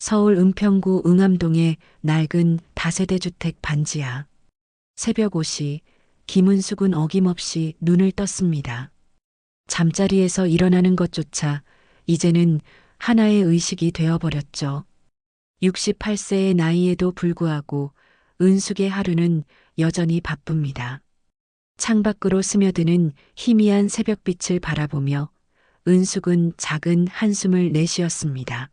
서울 은평구 응암동의 낡은 다세대 주택 반지하. 새벽 5시 김은숙은 어김없이 눈을 떴습니다. 잠자리에서 일어나는 것조차 이제는 하나의 의식이 되어버렸죠. 68세의 나이에도 불구하고 은숙의 하루는 여전히 바쁩니다. 창밖으로 스며드는 희미한 새벽빛을 바라보며 은숙은 작은 한숨을 내쉬었습니다.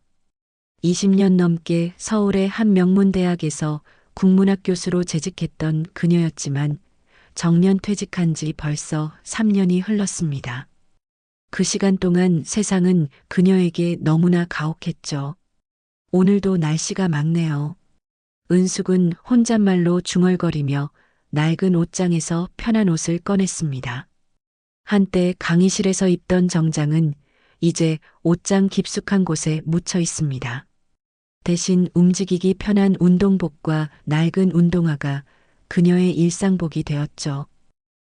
20년 넘게 서울의 한 명문대학에서 국문학 교수로 재직했던 그녀였지만 정년 퇴직한 지 벌써 3년이 흘렀습니다. 그 시간 동안 세상은 그녀에게 너무나 가혹했죠. 오늘도 날씨가 맑네요. 은숙은 혼잣말로 중얼거리며 낡은 옷장에서 편한 옷을 꺼냈습니다. 한때 강의실에서 입던 정장은 이제 옷장 깊숙한 곳에 묻혀 있습니다. 대신 움직이기 편한 운동복과 낡은 운동화가 그녀의 일상복이 되었죠.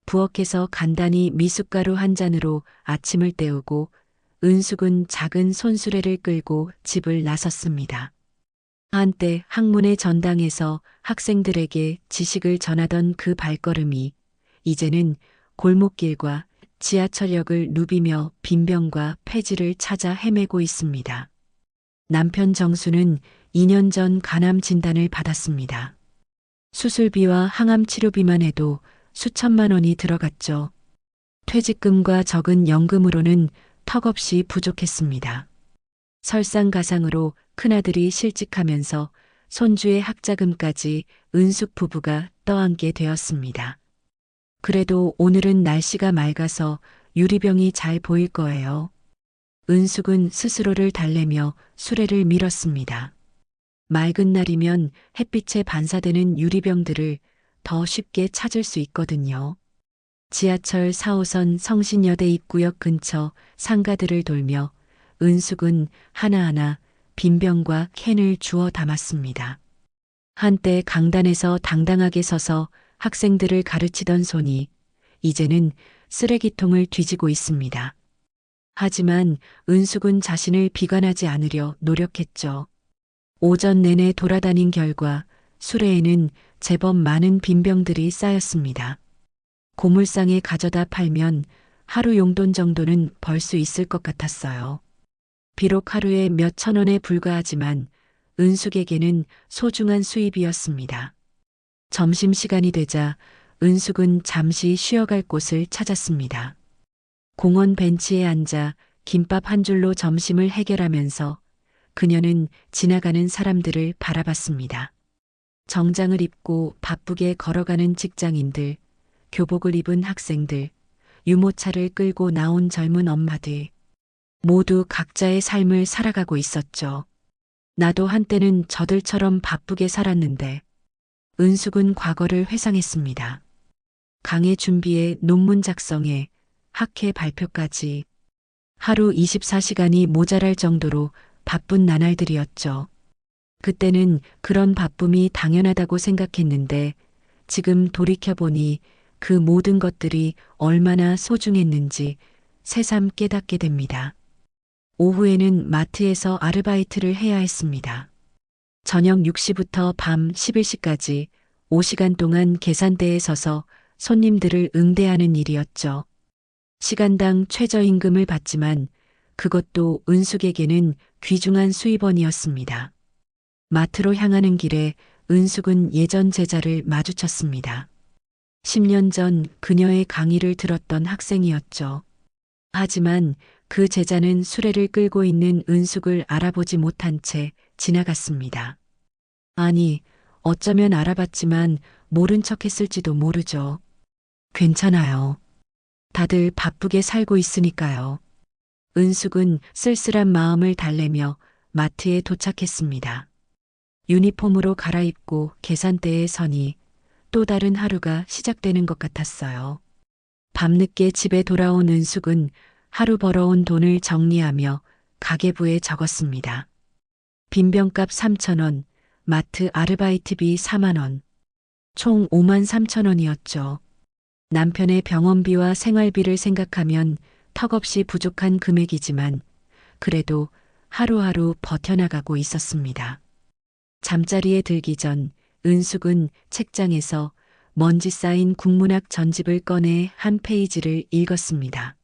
부엌에서 간단히 미숫가루 한 잔으로 아침을 때우고 은숙은 작은 손수레를 끌고 집을 나섰습니다. 한때 학문의 전당에서 학생들에게 지식을 전하던 그 발걸음이 이제는 골목길과 지하철역을 누비며 빈병과 폐지를 찾아 헤매고 있습니다. 남편 정수는 2년 전 간암 진단을 받았습니다. 수술비와 항암 치료비만 해도 수천만 원이 들어갔죠. 퇴직금과 적은 연금으로는 턱없이 부족했습니다. 설상가상으로 큰아들이 실직하면서 손주의 학자금까지 은숙 부부가 떠안게 되었습니다. 그래도 오늘은 날씨가 맑아서 유리병이 잘 보일 거예요. 은숙은 스스로를 달래며 수레를 밀었습니다. 맑은 날이면 햇빛에 반사되는 유리병들을 더 쉽게 찾을 수 있거든요. 지하철 4호선 성신여대 입구역 근처 상가들을 돌며 은숙은 하나하나 빈병과 캔을 주워 담았습니다. 한때 강단에서 당당하게 서서 학생들을 가르치던 손이 이제는 쓰레기통을 뒤지고 있습니다. 하지만 은숙은 자신을 비관하지 않으려 노력했죠. 오전 내내 돌아다닌 결과 수레에는 제법 많은 빈병들이 쌓였습니다. 고물상에 가져다 팔면 하루 용돈 정도는 벌 수 있을 것 같았어요. 비록 하루에 몇 천 원에 불과하지만 은숙에게는 소중한 수입이었습니다. 점심시간이 되자 은숙은 잠시 쉬어갈 곳을 찾았습니다. 공원 벤치에 앉아 김밥 한 줄로 점심을 해결하면서 그녀는 지나가는 사람들을 바라봤습니다. 정장을 입고 바쁘게 걸어가는 직장인들, 교복을 입은 학생들, 유모차를 끌고 나온 젊은 엄마들. 모두 각자의 삶을 살아가고 있었죠. 나도 한때는 저들처럼 바쁘게 살았는데 은숙은 과거를 회상했습니다. 강의 준비에 논문 작성에 학회 발표까지 하루 24시간이 모자랄 정도로 바쁜 나날들이었죠. 그때는 그런 바쁨이 당연하다고 생각했는데 지금 돌이켜보니 그 모든 것들이 얼마나 소중했는지 새삼 깨닫게 됩니다. 오후에는 마트에서 아르바이트를 해야 했습니다. 저녁 6시부터 밤 11시까지 5시간 동안 계산대에 서서 손님들을 응대하는 일이었죠. 시간당 최저임금을 받지만 그것도 은숙에게는 귀중한 수입원이었습니다. 마트로 향하는 길에 은숙은 예전 제자를 마주쳤습니다. 10년 전 그녀의 강의를 들었던 학생이었죠. 하지만 그 제자는 수레를 끌고 있는 은숙을 알아보지 못한 채 지나갔습니다. 아니, 어쩌면 알아봤지만 모른 척 했을지도 모르죠. 괜찮아요. 다들 바쁘게 살고 있으니까요. 은숙은 쓸쓸한 마음을 달래며 마트에 도착했습니다. 유니폼으로 갈아입고 계산대에 서니 또 다른 하루가 시작되는 것 같았어요. 밤늦게 집에 돌아온 은숙은 하루 벌어온 돈을 정리하며 가계부에 적었습니다. 빈병값 3,000원, 마트 아르바이트비 4만 원, 총 5만 3천 원이었죠. 남편의 병원비와 생활비를 생각하면 턱없이 부족한 금액이지만 그래도 하루하루 버텨나가고 있었습니다. 잠자리에 들기 전 은숙은 책장에서 먼지 쌓인 국문학 전집을 꺼내 한 페이지를 읽었습니다.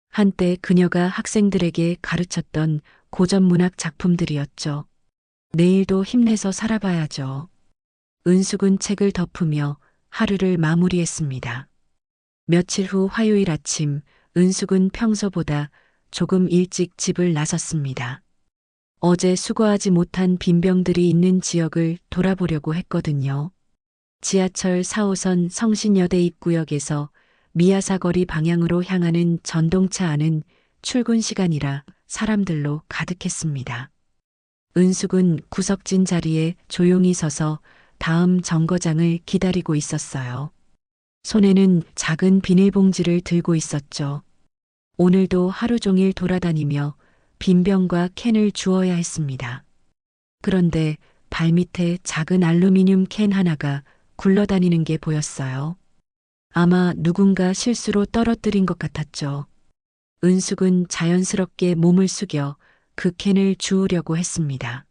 한때 그녀가 학생들에게 가르쳤던 고전문학 작품들이었죠. 내일도 힘내서 살아봐야죠. 은숙은 책을 덮으며 하루를 마무리했습니다. 며칠 후 화요일 아침, 은숙은 평소보다 조금 일찍 집을 나섰습니다. 어제 수거하지 못한 빈병들이 있는 지역을 돌아보려고 했거든요. 지하철 4호선 성신여대 입구역에서 미아사거리 방향으로 향하는 전동차 안은 출근 시간이라 사람들로 가득했습니다. 은숙은 구석진 자리에 조용히 서서 다음 정거장을 기다리고 있었어요. 손에는 작은 비닐봉지를 들고 있었죠. 오늘도 하루 종일 돌아다니며 빈병과 캔을 주워야 했습니다. 그런데 발밑에 작은 알루미늄 캔 하나가 굴러다니는 게 보였어요. 아마 누군가 실수로 떨어뜨린 것 같았죠. 은숙은 자연스럽게 몸을 숙여 그 캔을 주우려고 했습니다.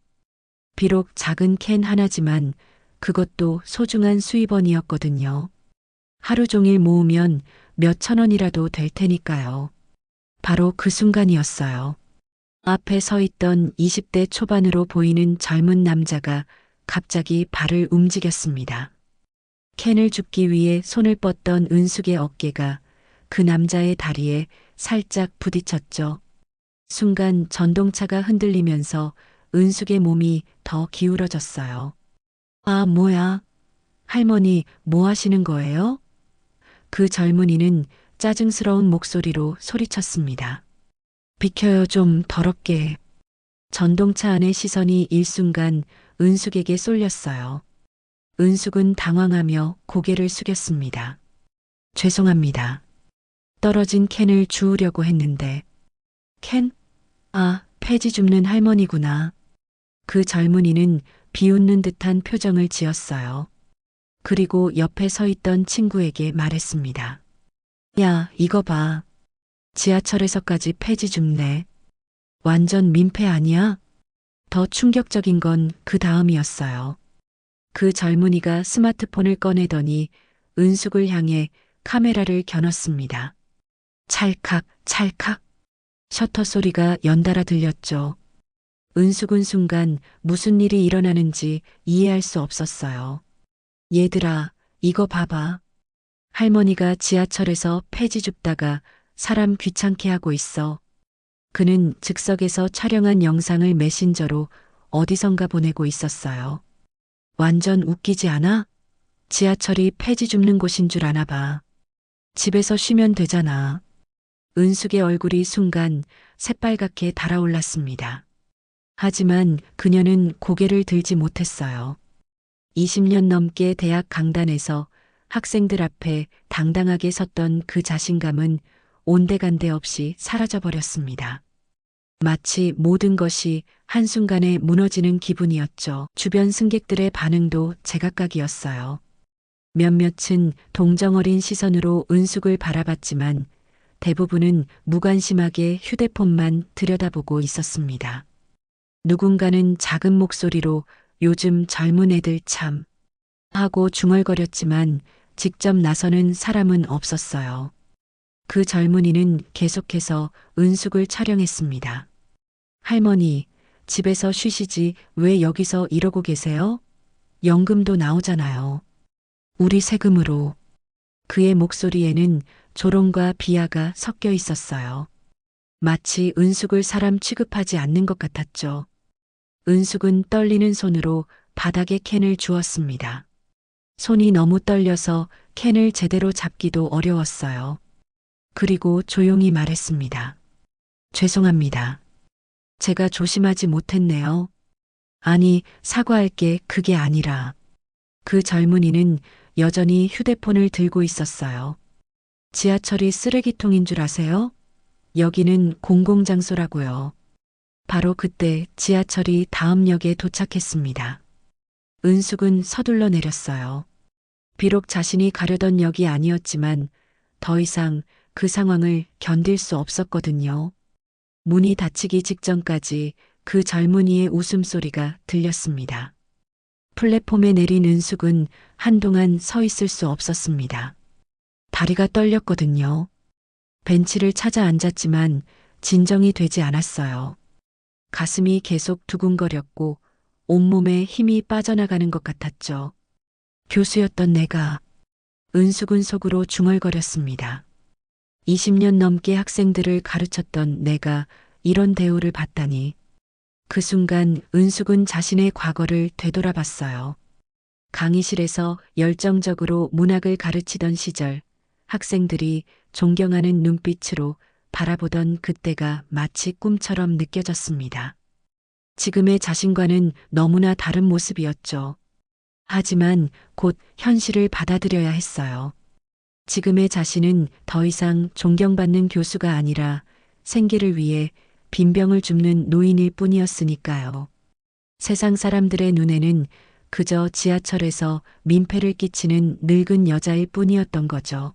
비록 작은 캔 하나지만 그것도 소중한 수입원이었거든요. 하루 종일 모으면 몇 천 원이라도 될 테니까요. 바로 그 순간이었어요. 앞에 서 있던 20대 초반으로 보이는 젊은 남자가 갑자기 발을 움직였습니다. 캔을 줍기 위해 손을 뻗던 은숙의 어깨가 그 남자의 다리에 살짝 부딪혔죠. 순간 전동차가 흔들리면서 은숙의 몸이 더 기울어졌어요. 아, 뭐야? 할머니, 뭐 하시는 거예요? 그 젊은이는 짜증스러운 목소리로 소리쳤습니다. 비켜요, 좀 더럽게. 전동차 안의 시선이 일순간 은숙에게 쏠렸어요. 은숙은 당황하며 고개를 숙였습니다. 죄송합니다. 떨어진 캔을 주우려고 했는데. 캔? 아, 폐지 줍는 할머니구나. 그 젊은이는 비웃는 듯한 표정을 지었어요. 그리고 옆에 서 있던 친구에게 말했습니다. 야, 이거 봐. 지하철에서까지 폐지 줍네. 완전 민폐 아니야? 더 충격적인 건 그 다음이었어요. 그 젊은이가 스마트폰을 꺼내더니 은숙을 향해 카메라를 겨눴습니다. 찰칵, 찰칵. 셔터 소리가 연달아 들렸죠. 은숙은 순간 무슨 일이 일어나는지 이해할 수 없었어요. 얘들아, 이거 봐봐. 할머니가 지하철에서 폐지 줍다가 사람 귀찮게 하고 있어. 그는 즉석에서 촬영한 영상을 메신저로 어디선가 보내고 있었어요. 완전 웃기지 않아? 지하철이 폐지 줍는 곳인 줄 아나 봐. 집에서 쉬면 되잖아. 은숙의 얼굴이 순간 새빨갛게 달아올랐습니다. 하지만 그녀는 고개를 들지 못했어요. 20년 넘게 대학 강단에서 학생들 앞에 당당하게 섰던 그 자신감은 온데간데 없이 사라져버렸습니다. 마치 모든 것이 한순간에 무너지는 기분이었죠. 주변 승객들의 반응도 제각각이었어요. 몇몇은 동정어린 시선으로 은숙을 바라봤지만 대부분은 무관심하게 휴대폰만 들여다보고 있었습니다. 누군가는 작은 목소리로 요즘 젊은 애들 참 하고 중얼거렸지만 직접 나서는 사람은 없었어요. 그 젊은이는 계속해서 은숙을 촬영했습니다. 할머니, 집에서 쉬시지 왜 여기서 이러고 계세요? 연금도 나오잖아요. 우리 세금으로. 그의 목소리에는 조롱과 비하가 섞여 있었어요. 마치 은숙을 사람 취급하지 않는 것 같았죠. 은숙은 떨리는 손으로 바닥에 캔을 주었습니다. 손이 너무 떨려서 캔을 제대로 잡기도 어려웠어요. 그리고 조용히 말했습니다. 죄송합니다. 제가 조심하지 못했네요. 아니, 사과할 게 그게 아니라. 그 젊은이는 여전히 휴대폰을 들고 있었어요. 지하철이 쓰레기통인 줄 아세요? 여기는 공공장소라고요. 바로 그때 지하철이 다음 역에 도착했습니다. 은숙은 서둘러 내렸어요. 비록 자신이 가려던 역이 아니었지만 더 이상 그 상황을 견딜 수 없었거든요. 문이 닫히기 직전까지 그 젊은이의 웃음소리가 들렸습니다. 플랫폼에 내린 은숙은 한동안 서 있을 수 없었습니다. 다리가 떨렸거든요. 벤치를 찾아 앉았지만 진정이 되지 않았어요. 가슴이 계속 두근거렸고 온몸에 힘이 빠져나가는 것 같았죠. 교수였던 내가. 은숙은 속으로 중얼거렸습니다. 20년 넘게 학생들을 가르쳤던 내가 이런 대우를 받다니. 그 순간 은숙은 자신의 과거를 되돌아봤어요. 강의실에서 열정적으로 문학을 가르치던 시절, 학생들이 존경하는 눈빛으로 바라보던 그때가 마치 꿈처럼 느껴졌습니다. 지금의 자신과는 너무나 다른 모습이었죠. 하지만 곧 현실을 받아들여야 했어요. 지금의 자신은 더 이상 존경받는 교수가 아니라 생계를 위해 빈병을 줍는 노인일 뿐이었으니까요. 세상 사람들의 눈에는 그저 지하철에서 민폐를 끼치는 늙은 여자일 뿐이었던 거죠.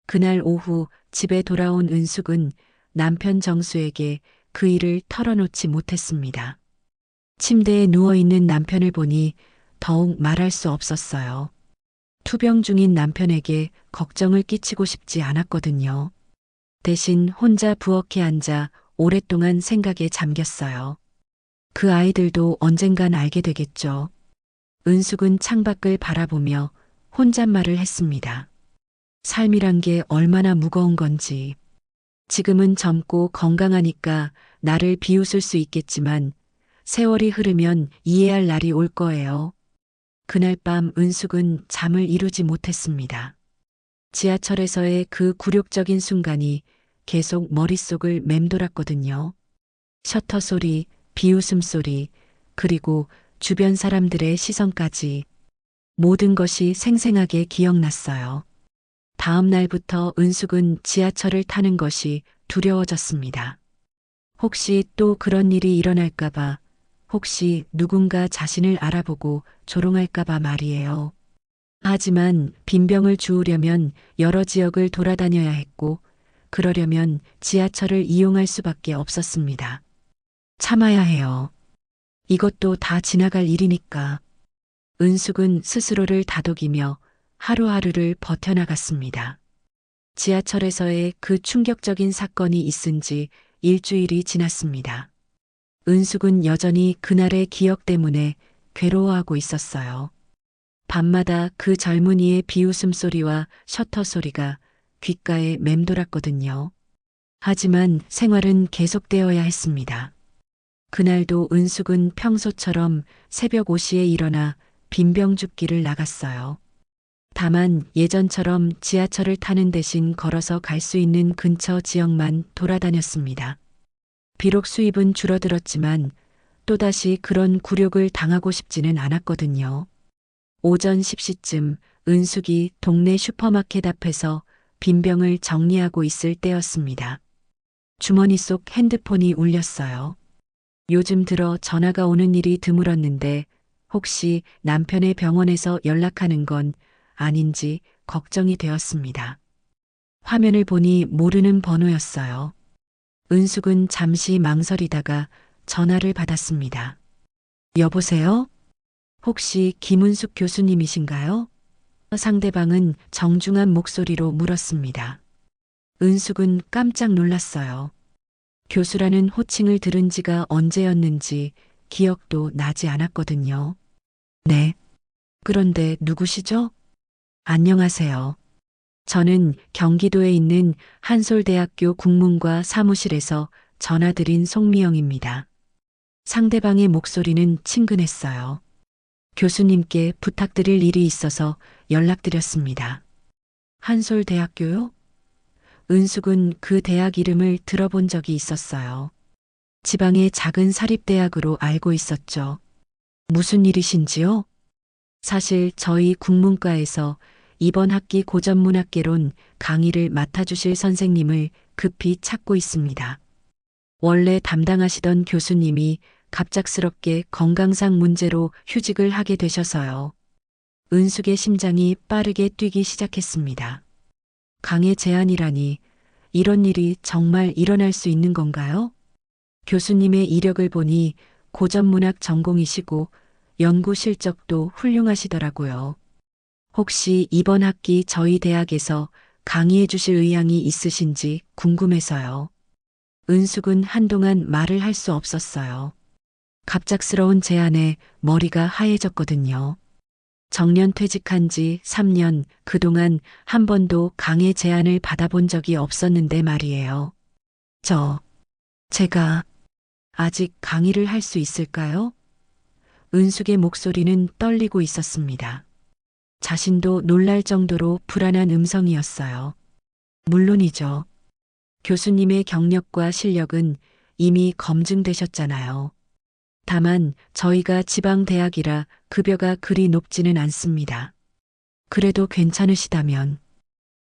그날 오후 집에 돌아온 은숙은 남편 정수에게 그 일을 털어놓지 못했습니다. 침대에 누워있는 남편을 보니 더욱 말할 수 없었어요. 투병 중인 남편에게 걱정을 끼치고 싶지 않았거든요. 대신 혼자 부엌에 앉아 오랫동안 생각에 잠겼어요. 그 아이들도 언젠간 알게 되겠죠. 은숙은 창밖을 바라보며 혼잣말을 했습니다. 삶이란 게 얼마나 무거운 건지. 지금은 젊고 건강하니까 나를 비웃을 수 있겠지만 세월이 흐르면 이해할 날이 올 거예요. 그날 밤 은숙은 잠을 이루지 못했습니다. 지하철에서의 그 굴욕적인 순간이 계속 머릿속을 맴돌았거든요. 셔터 소리, 비웃음 소리, 그리고 주변 사람들의 시선까지 모든 것이 생생하게 기억났어요. 다음 날부터 은숙은 지하철을 타는 것이 두려워졌습니다. 혹시 또 그런 일이 일어날까봐, 혹시 누군가 자신을 알아보고 조롱할까봐 말이에요. 하지만 빈병을 주우려면 여러 지역을 돌아다녀야 했고, 그러려면 지하철을 이용할 수밖에 없었습니다. 참아야 해요. 이것도 다 지나갈 일이니까. 은숙은 스스로를 다독이며 하루하루를 버텨나갔습니다. 지하철에서의 그 충격적인 사건이 있은 지 일주일이 지났습니다. 은숙은 여전히 그날의 기억 때문에 괴로워하고 있었어요. 밤마다 그 젊은이의 비웃음 소리와 셔터 소리가 귓가에 맴돌았거든요. 하지만 생활은 계속되어야 했습니다. 그날도 은숙은 평소처럼 새벽 5시에 일어나 빈병 줍기를 나갔어요. 다만 예전처럼 지하철을 타는 대신 걸어서 갈 수 있는 근처 지역만 돌아다녔습니다. 비록 수입은 줄어들었지만 또다시 그런 굴욕을 당하고 싶지는 않았거든요. 오전 10시쯤 은숙이 동네 슈퍼마켓 앞에서 빈병을 정리하고 있을 때였습니다. 주머니 속 핸드폰이 울렸어요. 요즘 들어 전화가 오는 일이 드물었는데 혹시 남편의 병원에서 연락하는 건 아닌지 걱정이 되었습니다. 화면을 보니 모르는 번호였어요. 은숙은 잠시 망설이다가 전화를 받았습니다. 여보세요? 혹시 김은숙 교수님이신가요? 상대방은 정중한 목소리로 물었습니다. 은숙은 깜짝 놀랐어요. 교수라는 호칭을 들은 지가 언제였는지 기억도 나지 않았거든요. 네. 그런데 누구시죠? 안녕하세요. 저는 경기도에 있는 한솔대학교 국문과 사무실에서 전화드린 송미영입니다. 상대방의 목소리는 친근했어요. 교수님께 부탁드릴 일이 있어서 연락드렸습니다. 한솔대학교요? 은숙은 그 대학 이름을 들어본 적이 있었어요. 지방의 작은 사립대학으로 알고 있었죠. 무슨 일이신지요? 사실 저희 국문과에서 이번 학기 고전문학개론 강의를 맡아주실 선생님을 급히 찾고 있습니다. 원래 담당하시던 교수님이 갑작스럽게 건강상 문제로 휴직을 하게 되셔서요. 은숙의 심장이 빠르게 뛰기 시작했습니다. 강의 제안이라니 이런 일이 정말 일어날 수 있는 건가요? 교수님의 이력을 보니 고전문학 전공이시고 연구 실적도 훌륭하시더라고요. 혹시 이번 학기 저희 대학에서 강의해 주실 의향이 있으신지 궁금해서요. 은숙은 한동안 말을 할 수 없었어요. 갑작스러운 제안에 머리가 하얘졌거든요. 정년 퇴직한 지 3년, 그동안 한 번도 강의 제안을 받아본 적이 없었는데 말이에요. 제가 아직 강의를 할 수 있을까요? 은숙의 목소리는 떨리고 있었습니다. 자신도 놀랄 정도로 불안한 음성이었어요. 물론이죠. 교수님의 경력과 실력은 이미 검증되셨잖아요. 다만 저희가 지방대학이라 급여가 그리 높지는 않습니다. 그래도 괜찮으시다면.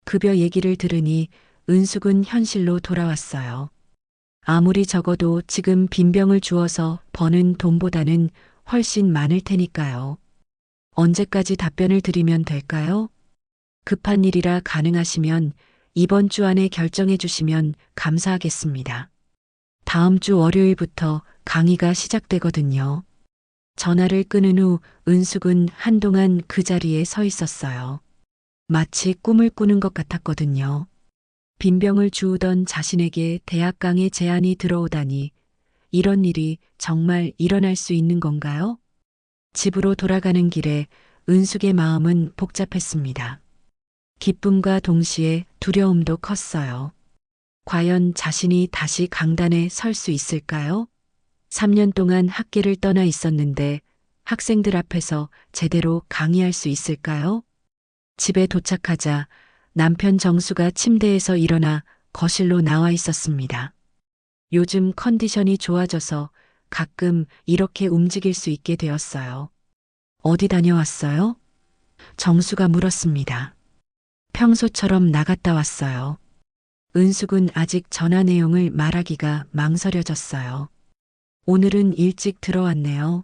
급여 얘기를 들으니 은숙은 현실로 돌아왔어요. 아무리 적어도 지금 빈병을 주어서 버는 돈보다는 훨씬 많을 테니까요. 언제까지 답변을 드리면 될까요? 급한 일이라 가능하시면 이번 주 안에 결정해 주시면 감사하겠습니다. 다음 주 월요일부터 강의가 시작되거든요. 전화를 끊은 후 은숙은 한동안 그 자리에 서 있었어요. 마치 꿈을 꾸는 것 같았거든요. 빈병을 주우던 자신에게 대학 강의 제안이 들어오다니 이런 일이 정말 일어날 수 있는 건가요? 집으로 돌아가는 길에 은숙의 마음은 복잡했습니다. 기쁨과 동시에 두려움도 컸어요. 과연 자신이 다시 강단에 설 수 있을까요? 3년 동안 학계를 떠나 있었는데 학생들 앞에서 제대로 강의할 수 있을까요? 집에 도착하자 남편 정수가 침대에서 일어나 거실로 나와 있었습니다. 요즘 컨디션이 좋아져서 가끔 이렇게 움직일 수 있게 되었어요. 어디 다녀왔어요? 정수가 물었습니다. 평소처럼 나갔다 왔어요. 은숙은 아직 전화 내용을 말하기가 망설여졌어요. 오늘은 일찍 들어왔네요.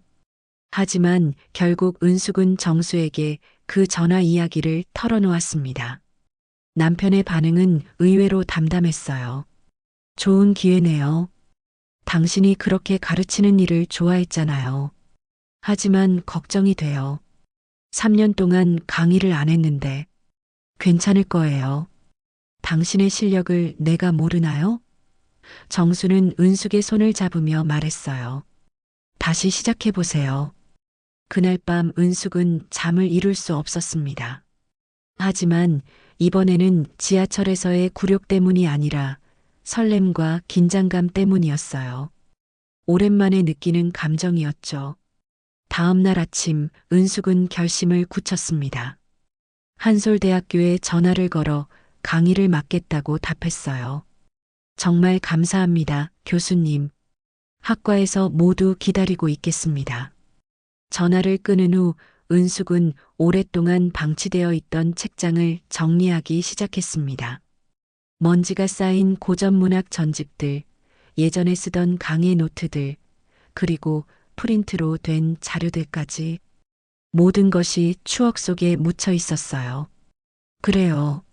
하지만 결국 은숙은 정수에게 그 전화 이야기를 털어놓았습니다. 남편의 반응은 의외로 담담했어요. 좋은 기회네요. 당신이 그렇게 가르치는 일을 좋아했잖아요. 하지만 걱정이 돼요. 3년 동안 강의를 안 했는데 괜찮을 거예요. 당신의 실력을 내가 모르나요? 정수는 은숙의 손을 잡으며 말했어요. 다시 시작해보세요. 그날 밤 은숙은 잠을 이룰 수 없었습니다. 하지만 이번에는 지하철에서의 굴욕 때문이 아니라 설렘과 긴장감 때문이었어요. 오랜만에 느끼는 감정이었죠. 다음 날 아침 은숙은 결심을 굳혔습니다. 한솔대학교에 전화를 걸어 강의를 맡겠다고 답했어요. 정말 감사합니다, 교수님. 학과에서 모두 기다리고 있겠습니다. 전화를 끊은 후 은숙은 오랫동안 방치되어 있던 책장을 정리하기 시작했습니다. 먼지가 쌓인 고전문학 전집들, 예전에 쓰던 강의 노트들, 그리고 프린트로 된 자료들까지 모든 것이 추억 속에 묻혀 있었어요. 그래요.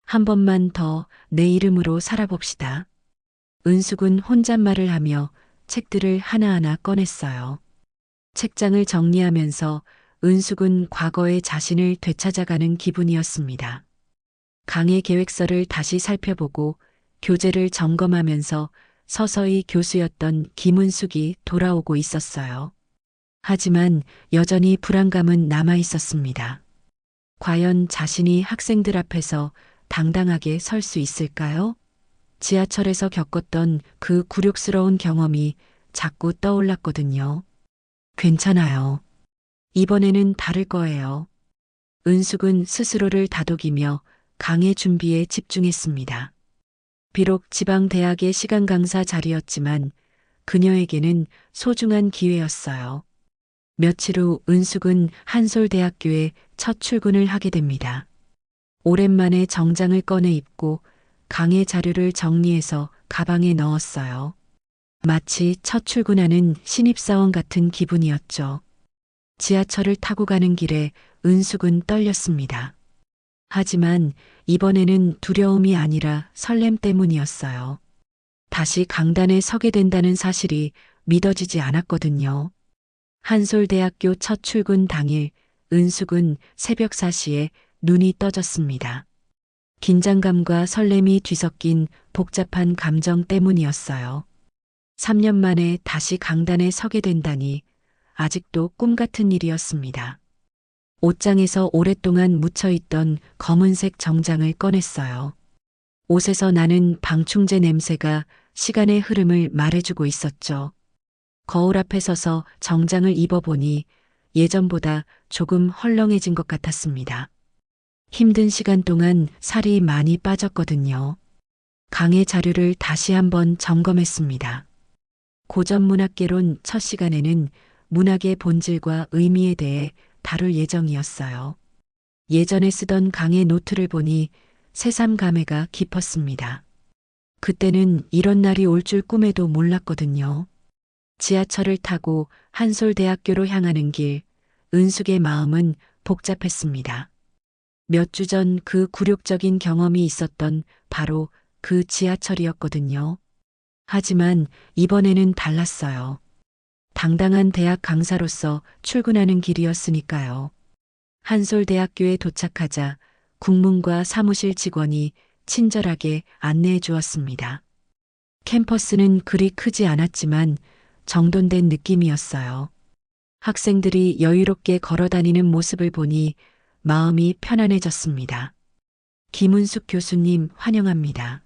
한 번만 더 내 이름으로 살아봅시다. 은숙은 혼잣말을 하며 책들을 하나하나 꺼냈어요. 책장을 정리하면서 은숙은 과거의 자신을 되찾아가는 기분이었습니다. 강의 계획서를 다시 살펴보고 교재를 점검하면서 서서히 교수였던 김은숙이 돌아오고 있었어요. 하지만 여전히 불안감은 남아 있었습니다. 과연 자신이 학생들 앞에서 당당하게 설 수 있을까요? 지하철에서 겪었던 그 굴욕스러운 경험이 자꾸 떠올랐거든요. 괜찮아요. 이번에는 다를 거예요. 은숙은 스스로를 다독이며 강의 준비에 집중했습니다. 비록 지방대학의 시간 강사 자리였지만 그녀에게는 소중한 기회였어요. 며칠 후 은숙은 한솔대학교에 첫 출근을 하게 됩니다. 오랜만에 정장을 꺼내 입고 강의 자료를 정리해서 가방에 넣었어요. 마치 첫 출근하는 신입사원 같은 기분이었죠. 지하철을 타고 가는 길에 은숙은 떨렸습니다. 하지만 이번에는 두려움이 아니라 설렘 때문이었어요. 다시 강단에 서게 된다는 사실이 믿어지지 않았거든요. 한솔대학교 첫 출근 당일 은숙은 새벽 4시에 눈이 떠졌습니다. 긴장감과 설렘이 뒤섞인 복잡한 감정 때문이었어요. 3년 만에 다시 강단에 서게 된다니 아직도 꿈 같은 일이었습니다. 옷장에서 오랫동안 묻혀있던 검은색 정장을 꺼냈어요. 옷에서 나는 방충제 냄새가 시간의 흐름을 말해주고 있었죠. 거울 앞에 서서 정장을 입어보니 예전보다 조금 헐렁해진 것 같았습니다. 힘든 시간 동안 살이 많이 빠졌거든요. 강의 자료를 다시 한번 점검했습니다. 고전문학개론 첫 시간에는 문학의 본질과 의미에 대해 다룰 예정이었어요. 예전에 쓰던 강의 노트를 보니 새삼 감회가 깊었습니다. 그때는 이런 날이 올 줄 꿈에도 몰랐거든요. 지하철을 타고 한솔대학교로 향하는 길, 은숙의 마음은 복잡했습니다. 몇 주 전 그 굴욕적인 경험이 있었던 바로 그 지하철이었거든요. 하지만 이번에는 달랐어요. 당당한 대학 강사로서 출근하는 길이었으니까요. 한솔대학교에 도착하자 국문과 사무실 직원이 친절하게 안내해 주었습니다. 캠퍼스는 그리 크지 않았지만 정돈된 느낌이었어요. 학생들이 여유롭게 걸어 다니는 모습을 보니 마음이 편안해졌습니다. 김은숙 교수님 환영합니다.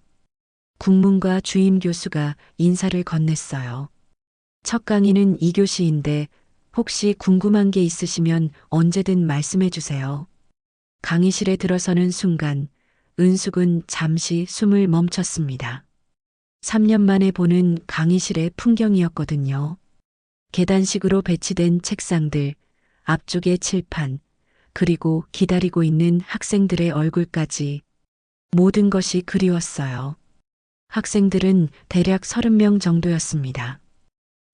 국문과 주임 교수가 인사를 건넸어요. 첫 강의는 2교시인데 혹시 궁금한 게 있으시면 언제든 말씀해 주세요. 강의실에 들어서는 순간 은숙은 잠시 숨을 멈췄습니다. 3년 만에 보는 강의실의 풍경이었거든요. 계단식으로 배치된 책상들, 앞쪽의 칠판, 그리고 기다리고 있는 학생들의 얼굴까지 모든 것이 그리웠어요. 학생들은 대략 30명 정도였습니다.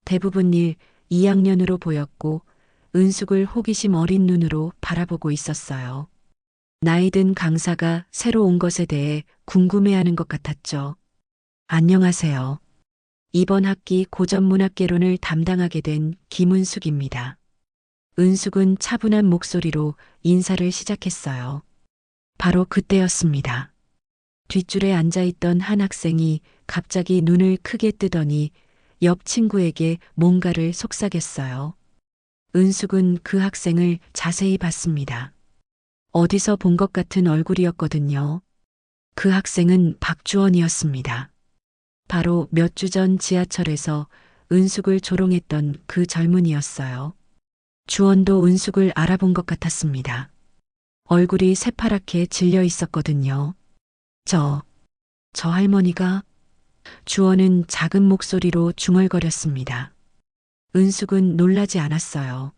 대부분 1, 2학년으로 보였고 은숙을 호기심 어린 눈으로 바라보고 있었어요. 나이든 강사가 새로 온 것에 대해 궁금해하는 것 같았죠. 안녕하세요. 이번 학기 고전문학개론을 담당하게 된 김은숙입니다. 은숙은 차분한 목소리로 인사를 시작했어요. 바로 그때였습니다. 뒷줄에 앉아있던 한 학생이 갑자기 눈을 크게 뜨더니 옆 친구에게 뭔가를 속삭였어요. 은숙은 그 학생을 자세히 봤습니다. 어디서 본 것 같은 얼굴이었거든요. 그 학생은 박주원이었습니다. 바로 몇 주 전 지하철에서 은숙을 조롱했던 그 젊은이였어요. 주원도 은숙을 알아본 것 같았습니다. 얼굴이 새파랗게 질려 있었거든요. 저 할머니가? 주원은 작은 목소리로 중얼거렸습니다. 은숙은 놀라지 않았어요.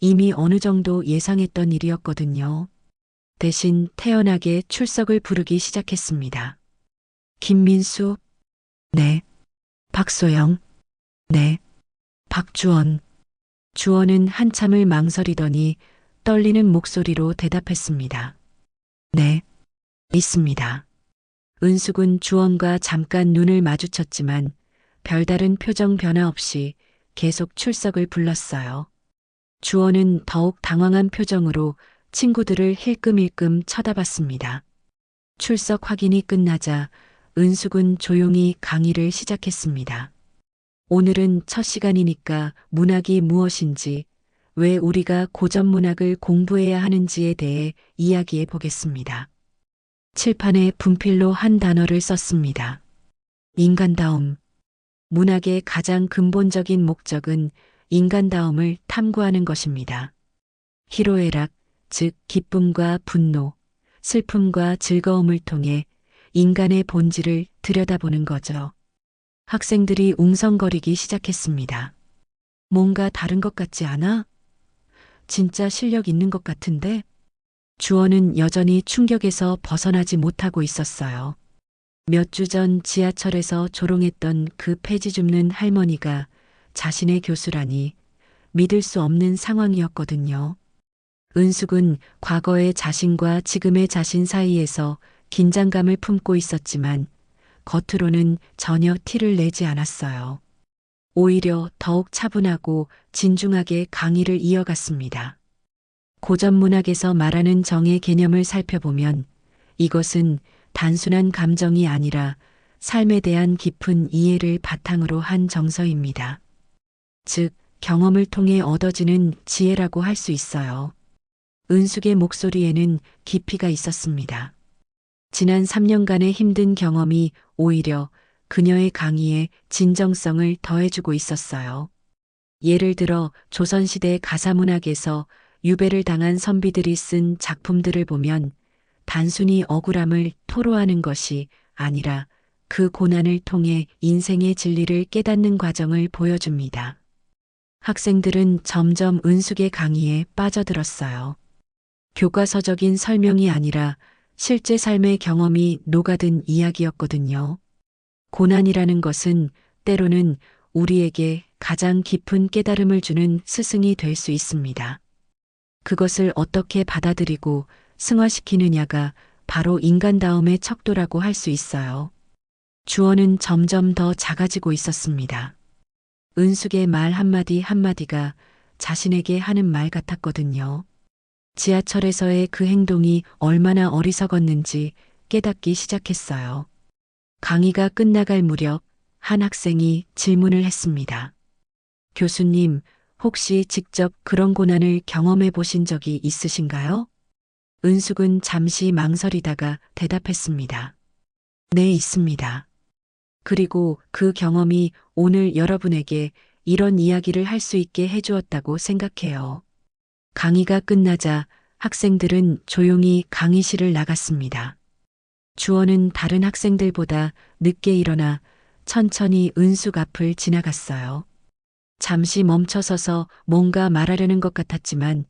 이미 어느 정도 예상했던 일이었거든요. 대신 태연하게 출석을 부르기 시작했습니다. 김민수? 네. 박소영? 네. 박주원. 주원은 한참을 망설이더니 떨리는 목소리로 대답했습니다. 네. 있습니다. 은숙은 주원과 잠깐 눈을 마주쳤지만 별다른 표정 변화 없이 계속 출석을 불렀어요. 주원은 더욱 당황한 표정으로 친구들을 힐끔힐끔 쳐다봤습니다. 출석 확인이 끝나자 은숙은 조용히 강의를 시작했습니다. 오늘은 첫 시간이니까 문학이 무엇인지, 왜 우리가 고전문학을 공부해야 하는지에 대해 이야기해 보겠습니다. 칠판에 분필로 한 단어를 썼습니다. 인간다움. 문학의 가장 근본적인 목적은 인간다움을 탐구하는 것입니다. 희로애락, 즉 기쁨과 분노, 슬픔과 즐거움을 통해 인간의 본질을 들여다보는 거죠. 학생들이 웅성거리기 시작했습니다. 뭔가 다른 것 같지 않아? 진짜 실력 있는 것 같은데? 주원은 여전히 충격에서 벗어나지 못하고 있었어요. 몇 주 전 지하철에서 조롱했던 그 폐지 줍는 할머니가 자신의 교수라니 믿을 수 없는 상황이었거든요. 은숙은 과거의 자신과 지금의 자신 사이에서 긴장감을 품고 있었지만 겉으로는 전혀 티를 내지 않았어요. 오히려 더욱 차분하고 진중하게 강의를 이어갔습니다. 고전 문학에서 말하는 정의 개념을 살펴보면 이것은 단순한 감정이 아니라 삶에 대한 깊은 이해를 바탕으로 한 정서입니다. 즉, 경험을 통해 얻어지는 지혜라고 할 수 있어요. 은숙의 목소리에는 깊이가 있었습니다. 지난 3년간의 힘든 경험이 오히려 그녀의 강의에 진정성을 더해주고 있었어요. 예를 들어 조선시대 가사문학에서 유배를 당한 선비들이 쓴 작품들을 보면 단순히 억울함을 토로하는 것이 아니라 그 고난을 통해 인생의 진리를 깨닫는 과정을 보여줍니다. 학생들은 점점 은숙의 강의에 빠져들었어요. 교과서적인 설명이 아니라 실제 삶의 경험이 녹아든 이야기였거든요. 고난이라는 것은 때로는 우리에게 가장 깊은 깨달음을 주는 스승이 될 수 있습니다. 그것을 어떻게 받아들이고 승화시키느냐가 바로 인간다움의 척도라고 할 수 있어요. 주어는 점점 더 작아지고 있었습니다. 은숙의 말 한마디 한마디가 자신에게 하는 말 같았거든요. 지하철에서의 그 행동이 얼마나 어리석었는지 깨닫기 시작했어요. 강의가 끝나갈 무렵 한 학생이 질문을 했습니다. 교수님, 혹시 직접 그런 고난을 경험해 보신 적이 있으신가요? 은숙은 잠시 망설이다가 대답했습니다. 네, 있습니다. 그리고 그 경험이 오늘 여러분에게 이런 이야기를 할 수 있게 해주었다고 생각해요. 강의가 끝나자 학생들은 조용히 강의실을 나갔습니다. 주원은 다른 학생들보다 늦게 일어나 천천히 은숙 앞을 지나갔어요. 잠시 멈춰서서 뭔가 말하려는 것 같았지만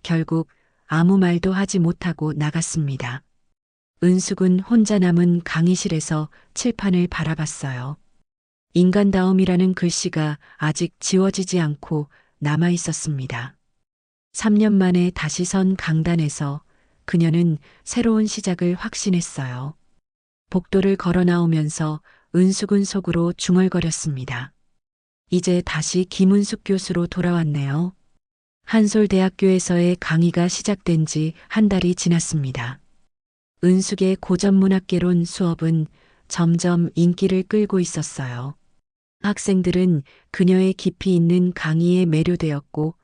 결국 아무 말도 하지 못하고 나갔습니다. 은숙은 혼자 남은 강의실에서 칠판을 바라봤어요. 인간다움이라는 글씨가 아직 지워지지 않고 남아 있었습니다. 3년 만에 다시 선 강단에서 그녀는 새로운 시작을 확신했어요. 복도를 걸어 나오면서 은숙은 속으로 중얼거렸습니다. 이제 다시 김은숙 교수로 돌아왔네요. 한솔대학교에서의 강의가 시작된 지 한 달이 지났습니다. 은숙의 고전문학개론 수업은 점점 인기를 끌고 있었어요. 학생들은 그녀의 깊이 있는 강의에 매료되었고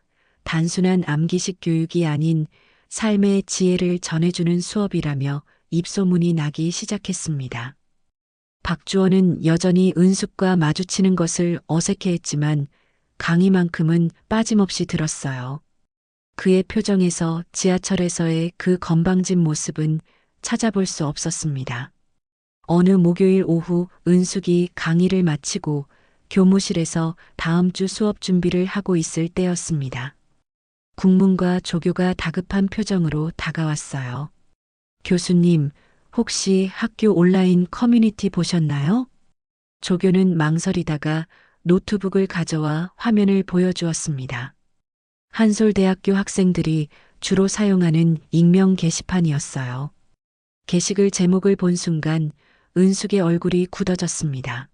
단순한 암기식 교육이 아닌 삶의 지혜를 전해주는 수업이라며 입소문이 나기 시작했습니다. 박주원은 여전히 은숙과 마주치는 것을 어색해했지만 강의만큼은 빠짐없이 들었어요. 그의 표정에서 지하철에서의 그 건방진 모습은 찾아볼 수 없었습니다. 어느 목요일 오후 은숙이 강의를 마치고 교무실에서 다음 주 수업 준비를 하고 있을 때였습니다. 국문과 조교가 다급한 표정으로 다가왔어요. 교수님, 혹시 학교 온라인 커뮤니티 보셨나요? 조교는 망설이다가 노트북을 가져와 화면을 보여주었습니다. 한솔대학교 학생들이 주로 사용하는 익명 게시판이었어요. 게시글 제목을 본 순간 은숙의 얼굴이 굳어졌습니다.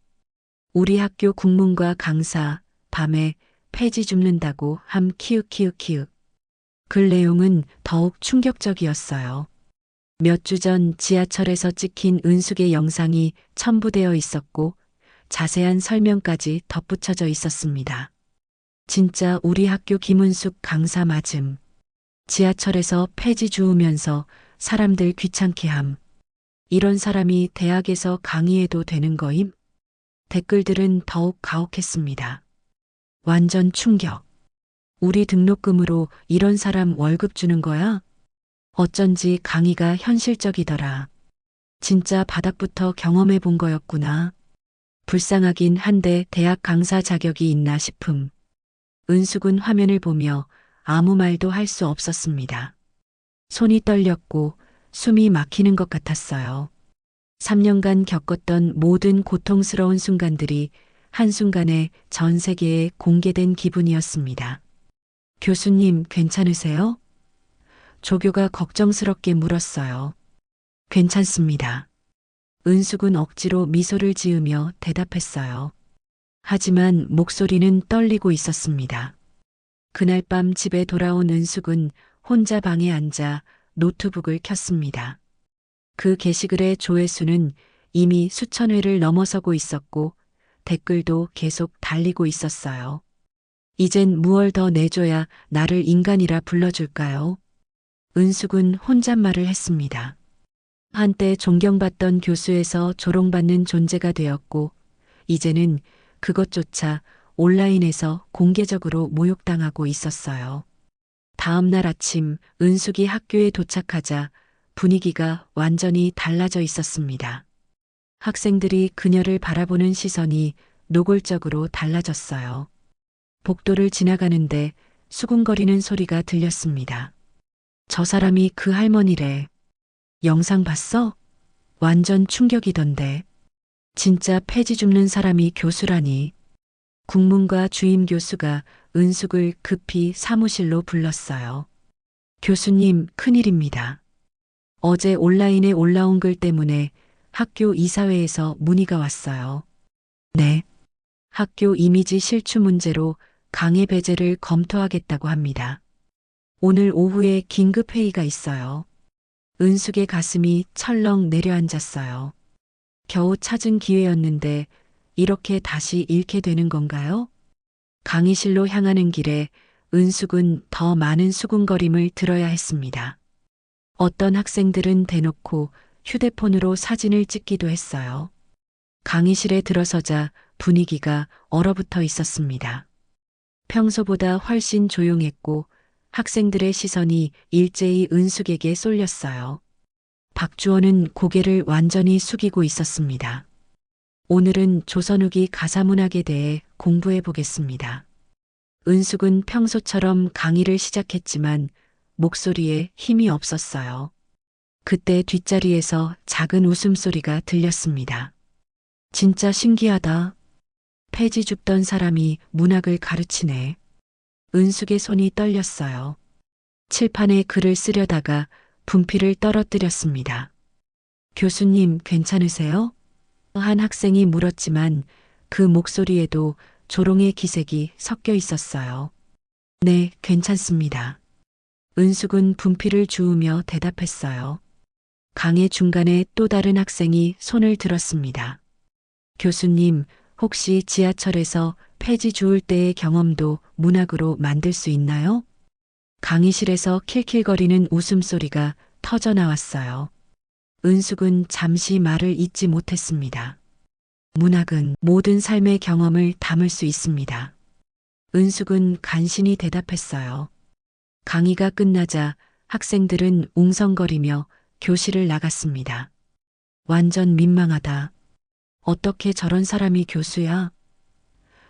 우리 학교 국문과 강사, 밤에 폐지 줍는다고 함 키읔키읔키읔. 글 내용은 더욱 충격적이었어요. 몇 주 전 지하철에서 찍힌 은숙의 영상이 첨부되어 있었고 자세한 설명까지 덧붙여져 있었습니다. 진짜 우리 학교 김은숙 강사 맞음. 지하철에서 폐지 주우면서 사람들 귀찮게 함. 이런 사람이 대학에서 강의해도 되는 거임? 댓글들은 더욱 가혹했습니다. 완전 충격. 우리 등록금으로 이런 사람 월급 주는 거야? 어쩐지 강의가 현실적이더라. 진짜 바닥부터 경험해 본 거였구나. 불쌍하긴 한데 대학 강사 자격이 있나 싶음. 은숙은 화면을 보며 아무 말도 할 수 없었습니다. 손이 떨렸고 숨이 막히는 것 같았어요. 3년간 겪었던 모든 고통스러운 순간들이 한순간에 전 세계에 공개된 기분이었습니다. 교수님, 괜찮으세요? 조교가 걱정스럽게 물었어요. 괜찮습니다. 은숙은 억지로 미소를 지으며 대답했어요. 하지만 목소리는 떨리고 있었습니다. 그날 밤 집에 돌아온 은숙은 혼자 방에 앉아 노트북을 켰습니다. 그 게시글의 조회수는 이미 수천 회를 넘어서고 있었고 댓글도 계속 달리고 있었어요. 이젠 무얼 더 내줘야 나를 인간이라 불러줄까요? 은숙은 혼잣말을 했습니다. 한때 존경받던 교수에서 조롱받는 존재가 되었고, 이제는 그것조차 온라인에서 공개적으로 모욕당하고 있었어요. 다음 날 아침 은숙이 학교에 도착하자 분위기가 완전히 달라져 있었습니다. 학생들이 그녀를 바라보는 시선이 노골적으로 달라졌어요. 복도를 지나가는데 수군거리는 소리가 들렸습니다. 저 사람이 그 할머니래. 영상 봤어? 완전 충격이던데. 진짜 폐지 줍는 사람이 교수라니. 국문과 주임 교수가 은숙을 급히 사무실로 불렀어요. 교수님, 큰일입니다. 어제 온라인에 올라온 글 때문에 학교 이사회에서 문의가 왔어요. 네. 학교 이미지 실추 문제로 강의 배제를 검토하겠다고 합니다. 오늘 오후에 긴급 회의가 있어요. 은숙의 가슴이 철렁 내려앉았어요. 겨우 찾은 기회였는데 이렇게 다시 잃게 되는 건가요? 강의실로 향하는 길에 은숙은 더 많은 수군거림을 들어야 했습니다. 어떤 학생들은 대놓고 휴대폰으로 사진을 찍기도 했어요. 강의실에 들어서자 분위기가 얼어붙어 있었습니다. 평소보다 훨씬 조용했고 학생들의 시선이 일제히 은숙에게 쏠렸어요. 박주원은 고개를 완전히 숙이고 있었습니다. 오늘은 조선 후기 가사문학에 대해 공부해 보겠습니다. 은숙은 평소처럼 강의를 시작했지만 목소리에 힘이 없었어요. 그때 뒷자리에서 작은 웃음소리가 들렸습니다. 진짜 신기하다. 폐지 줍던 사람이 문학을 가르치네. 은숙의 손이 떨렸어요. 칠판에 글을 쓰려다가 분필을 떨어뜨렸습니다. 교수님, 괜찮으세요? 한 학생이 물었지만 그 목소리에도 조롱의 기색이 섞여 있었어요. 네, 괜찮습니다. 은숙은 분필을 주우며 대답했어요. 강의 중간에 또 다른 학생이 손을 들었습니다. 교수님, 혹시 지하철에서 폐지 주울 때의 경험도 문학으로 만들 수 있나요? 강의실에서 킬킬거리는 웃음소리가 터져 나왔어요. 은숙은 잠시 말을 잇지 못했습니다. 문학은 모든 삶의 경험을 담을 수 있습니다. 은숙은 간신히 대답했어요. 강의가 끝나자 학생들은 웅성거리며 교실을 나갔습니다. 완전 민망하다. 어떻게 저런 사람이 교수야?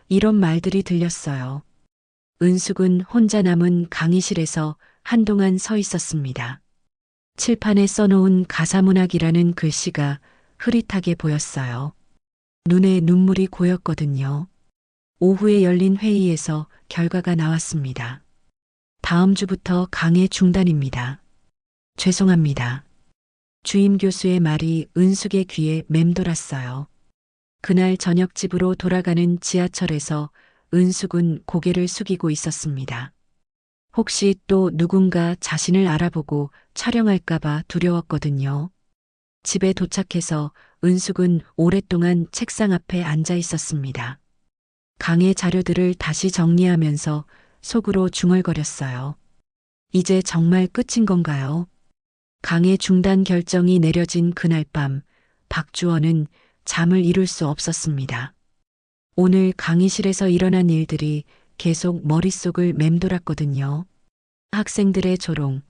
이런 말들이 들렸어요. 은숙은 혼자 남은 강의실에서 한동안 서 있었습니다. 칠판에 써놓은 가사문학이라는 글씨가 흐릿하게 보였어요. 눈에 눈물이 고였거든요. 오후에 열린 회의에서 결과가 나왔습니다. 다음 주부터 강의 중단입니다. 죄송합니다. 주임 교수의 말이 은숙의 귀에 맴돌았어요. 그날 저녁 집으로 돌아가는 지하철에서 은숙은 고개를 숙이고 있었습니다. 혹시 또 누군가 자신을 알아보고 촬영할까봐 두려웠거든요. 집에 도착해서 은숙은 오랫동안 책상 앞에 앉아 있었습니다. 강의 자료들을 다시 정리하면서 속으로 중얼거렸어요. 이제 정말 끝인 건가요? 강의 중단 결정이 내려진 그날 밤, 박주원은 잠을 이룰 수 없었습니다. 오늘 강의실에서 일어난 일들이 계속 머릿속을 맴돌았거든요. 학생들의 조롱,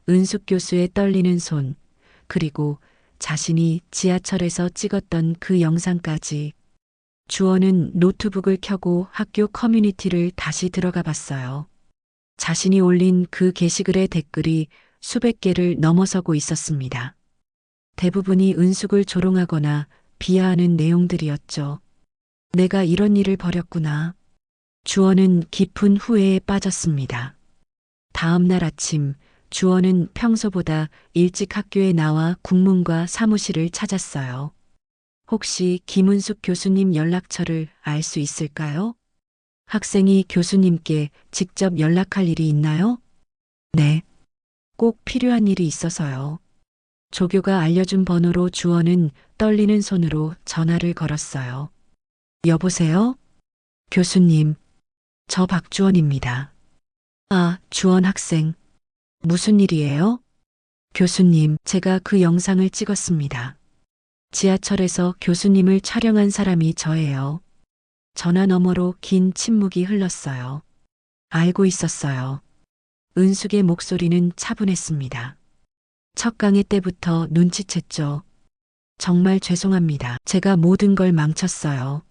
은숙 교수의 떨리는 손, 그리고 자신이 지하철에서 찍었던 그 영상까지. 주원은 노트북을 켜고 학교 커뮤니티를 다시 들어가 봤어요. 자신이 올린 그 게시글의 댓글이 수백 개를 넘어서고 있었습니다. 대부분이 은숙을 조롱하거나 비하하는 내용들이었죠. 내가 이런 일을 벌였구나. 주원은 깊은 후회에 빠졌습니다. 다음 날 아침 주원은 평소보다 일찍 학교에 나와 국문과 사무실을 찾았어요. 혹시 김은숙 교수님 연락처를 알 수 있을까요? 학생이 교수님께 직접 연락할 일이 있나요? 네, 꼭 필요한 일이 있어서요. 조교가 알려준 번호로 주원은 떨리는 손으로 전화를 걸었어요. 여보세요? 교수님, 저 박주원입니다. 아, 주원 학생. 무슨 일이에요? 교수님, 제가 그 영상을 찍었습니다. 지하철에서 교수님을 촬영한 사람이 저예요. 전화 너머로 긴 침묵이 흘렀어요. 알고 있었어요. 은숙의 목소리는 차분했습니다. 첫 강의 때부터 눈치챘죠. 정말 죄송합니다. 제가 모든 걸 망쳤어요.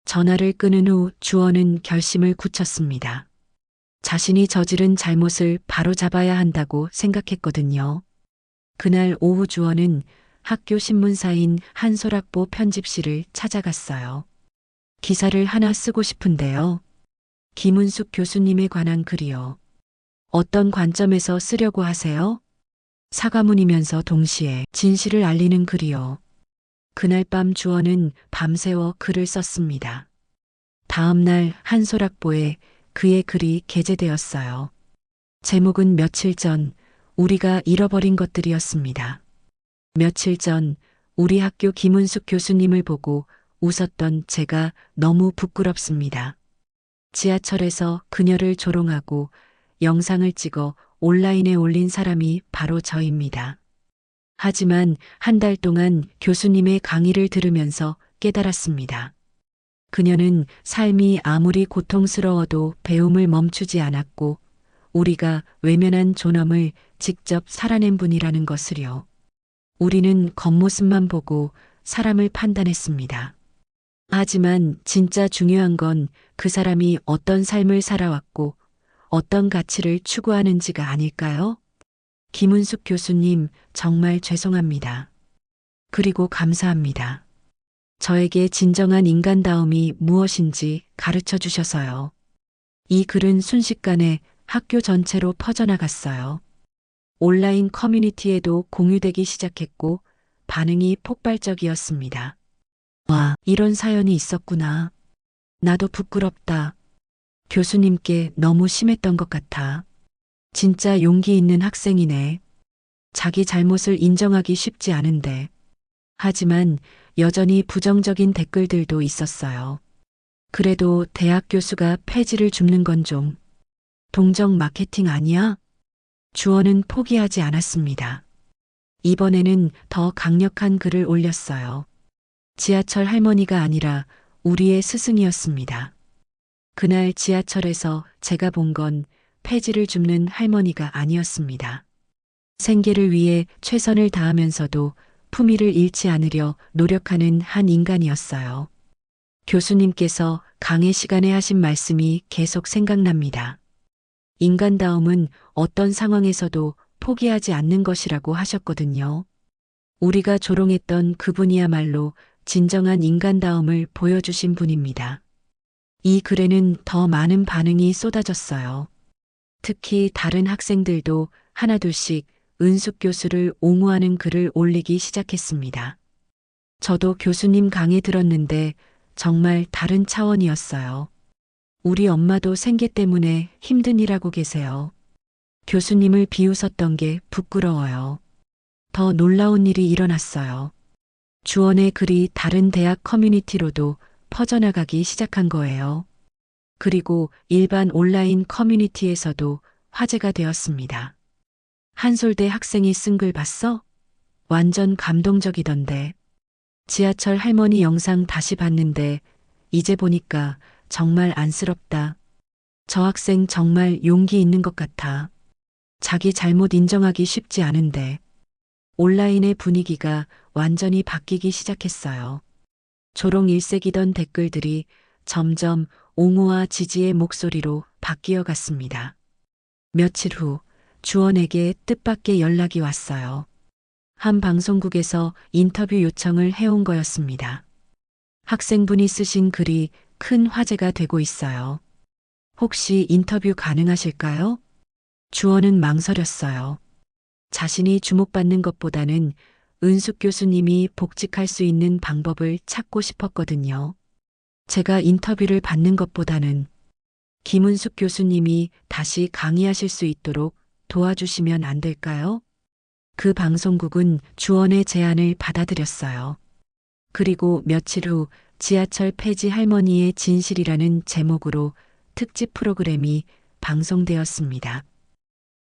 전화를 끊은 후 주원은 결심을 굳혔습니다. 자신이 저지른 잘못을 바로잡아야 한다고 생각했거든요. 그날 오후 주원은 학교 신문사인 한솔학보 편집실을 찾아갔어요. 기사를 하나 쓰고 싶은데요. 김은숙 교수님에 관한 글이요. 어떤 관점에서 쓰려고 하세요? 사과문이면서 동시에 진실을 알리는 글이요. 그날 밤 주원은 밤새워 글을 썼습니다. 다음 날 한솔학보에 그의 글이 게재되었어요. 제목은 며칠 전 우리가 잃어버린 것들이었습니다. 며칠 전 우리 학교 김은숙 교수님을 보고 웃었던 제가 너무 부끄럽습니다. 지하철에서 그녀를 조롱하고 영상을 찍어 온라인에 올린 사람이 바로 저입니다. 하지만 한 달 동안 교수님의 강의를 들으면서 깨달았습니다. 그녀는 삶이 아무리 고통스러워도 배움을 멈추지 않았고 우리가 외면한 존엄을 직접 살아낸 분이라는 것을요. 우리는 겉모습만 보고 사람을 판단했습니다. 하지만 진짜 중요한 건 그 사람이 어떤 삶을 살아왔고 어떤 가치를 추구하는지가 아닐까요? 김은숙 교수님, 정말 죄송합니다. 그리고 감사합니다. 저에게 진정한 인간다움이 무엇인지 가르쳐 주셔서요. 이 글은 순식간에 학교 전체로 퍼져나갔어요. 온라인 커뮤니티에도 공유되기 시작했고 반응이 폭발적이었습니다. 와, 이런 사연이 있었구나. 나도 부끄럽다. 교수님께 너무 심했던 것 같아. 진짜 용기 있는 학생이네. 자기 잘못을 인정하기 쉽지 않은데. 하지만 여전히 부정적인 댓글들도 있었어요. 그래도 대학 교수가 폐지를 줍는 건 좀 동정 마케팅 아니야? 주원은 포기하지 않았습니다. 이번에는 더 강력한 글을 올렸어요. 지하철 할머니가 아니라 우리의 스승이었습니다. 그날 지하철에서 제가 본 건 폐지를 줍는 할머니가 아니었습니다. 생계를 위해 최선을 다하면서도 품위를 잃지 않으려 노력하는 한 인간이었어요. 교수님께서 강의 시간에 하신 말씀이 계속 생각납니다. 인간다움은 어떤 상황에서도 포기하지 않는 것이라고 하셨거든요. 우리가 조롱했던 그분이야말로 진정한 인간다움을 보여주신 분입니다. 이 글에는 더 많은 반응이 쏟아졌어요. 특히 다른 학생들도 하나둘씩 은숙 교수를 옹호하는 글을 올리기 시작했습니다. 저도 교수님 강의 들었는데 정말 다른 차원이었어요. 우리 엄마도 생계 때문에 힘든 일하고 계세요. 교수님을 비웃었던 게 부끄러워요. 더 놀라운 일이 일어났어요. 주원의 글이 다른 대학 커뮤니티로도 퍼져나가기 시작한 거예요. 그리고 일반 온라인 커뮤니티에서도 화제가 되었습니다. 한솔대 학생이 쓴 글 봤어? 완전 감동적이던데. 지하철 할머니 영상 다시 봤는데 이제 보니까 정말 안쓰럽다. 저 학생 정말 용기 있는 것 같아. 자기 잘못 인정하기 쉽지 않은데. 온라인의 분위기가 완전히 바뀌기 시작했어요. 조롱 일색이던 댓글들이 점점 옹호와 지지의 목소리로 바뀌어 갔습니다. 며칠 후 주원에게 뜻밖의 연락이 왔어요. 한 방송국에서 인터뷰 요청을 해온 거였습니다. 학생분이 쓰신 글이 큰 화제가 되고 있어요. 혹시 인터뷰 가능하실까요? 주원은 망설였어요. 자신이 주목받는 것보다는 은숙 교수님이 복직할 수 있는 방법을 찾고 싶었거든요. 제가 인터뷰를 받는 것보다는 김은숙 교수님이 다시 강의하실 수 있도록 도와주시면 안 될까요? 그 방송국은 주원의 제안을 받아들였어요. 그리고 며칠 후 지하철 폐지 할머니의 진실이라는 제목으로 특집 프로그램이 방송되었습니다.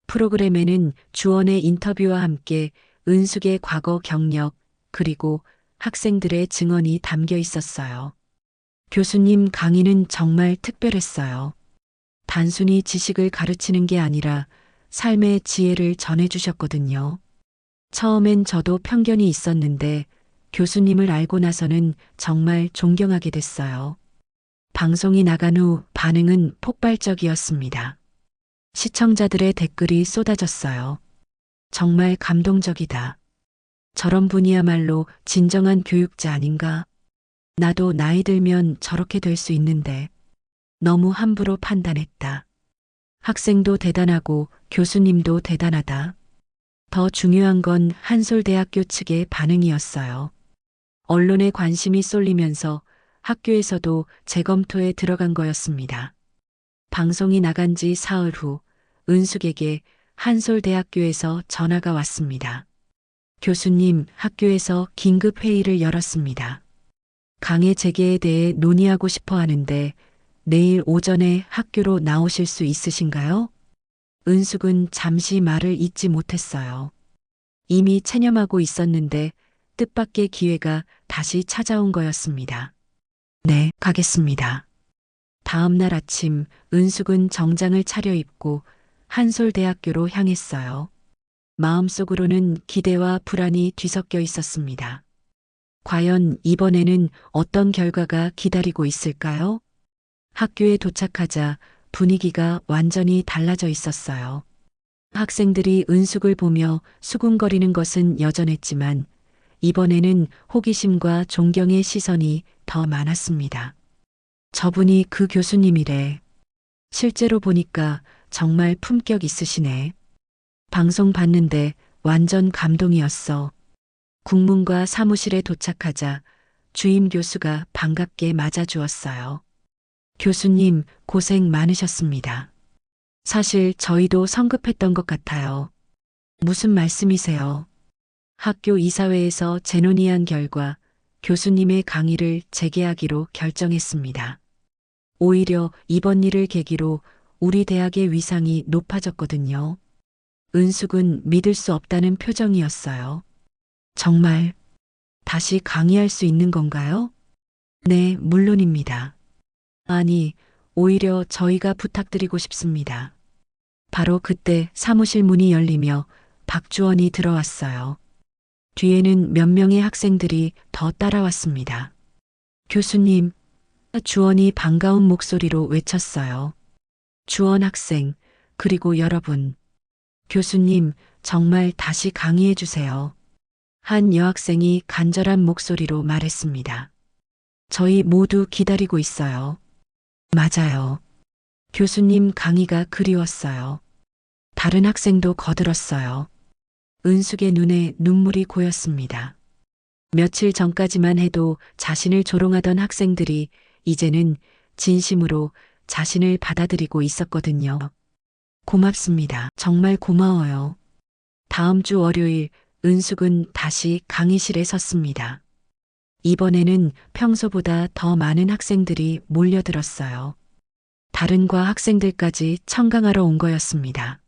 프로그램에는 주원의 인터뷰와 함께 은숙의 과거 경력 그리고 학생들의 증언이 담겨 있었어요. 교수님 강의는 정말 특별했어요. 단순히 지식을 가르치는 게 아니라 삶의 지혜를 전해주셨거든요. 처음엔 저도 편견이 있었는데 교수님을 알고 나서는 정말 존경하게 됐어요. 방송이 나간 후 반응은 폭발적이었습니다. 시청자들의 댓글이 쏟아졌어요. 정말 감동적이다. 저런 분이야말로 진정한 교육자 아닌가? 나도 나이 들면 저렇게 될 수 있는데 너무 함부로 판단했다. 학생도 대단하고 교수님도 대단하다. 더 중요한 건 한솔대학교 측의 반응이었어요. 언론에 관심이 쏠리면서 학교에서도 재검토에 들어간 거였습니다. 방송이 나간 지 사흘 후 은숙에게 한솔대학교에서 전화가 왔습니다. 교수님, 학교에서 긴급 회의를 열었습니다. 강의 재개에 대해 논의하고 싶어 하는데 내일 오전에 학교로 나오실 수 있으신가요? 은숙은 잠시 말을 잇지 못했어요. 이미 체념하고 있었는데 뜻밖의 기회가 다시 찾아온 거였습니다. 네, 가겠습니다. 다음 날 아침 은숙은 정장을 차려입고 한솔대학교로 향했어요. 마음속으로는 기대와 불안이 뒤섞여 있었습니다. 과연 이번에는 어떤 결과가 기다리고 있을까요? 학교에 도착하자 분위기가 완전히 달라져 있었어요. 학생들이 은숙을 보며 수군거리는 것은 여전했지만 이번에는 호기심과 존경의 시선이 더 많았습니다. 저분이 그 교수님이래. 실제로 보니까 정말 품격 있으시네. 방송 봤는데 완전 감동이었어. 국문과 사무실에 도착하자 주임 교수가 반갑게 맞아주었어요. 교수님, 고생 많으셨습니다. 사실 저희도 성급했던 것 같아요. 무슨 말씀이세요? 학교 이사회에서 재논의한 결과 교수님의 강의를 재개하기로 결정했습니다. 오히려 이번 일을 계기로 우리 대학의 위상이 높아졌거든요. 은숙은 믿을 수 없다는 표정이었어요. 정말 다시 강의할 수 있는 건가요? 네, 물론입니다. 아니, 오히려 저희가 부탁드리고 싶습니다. 바로 그때 사무실 문이 열리며 박주원이 들어왔어요. 뒤에는 몇 명의 학생들이 더 따라왔습니다. 교수님, 주원이 반가운 목소리로 외쳤어요. 주원 학생, 그리고 여러분. 교수님, 정말 다시 강의해 주세요. 한 여학생이 간절한 목소리로 말했습니다. 저희 모두 기다리고 있어요. 맞아요. 교수님 강의가 그리웠어요. 다른 학생도 거들었어요. 은숙의 눈에 눈물이 고였습니다. 며칠 전까지만 해도 자신을 조롱하던 학생들이 이제는 진심으로 자신을 받아들이고 있었거든요. 고맙습니다. 정말 고마워요. 다음 주 월요일 은숙은 다시 강의실에 섰습니다. 이번에는 평소보다 더 많은 학생들이 몰려들었어요. 다른 과 학생들까지 청강하러 온 거였습니다.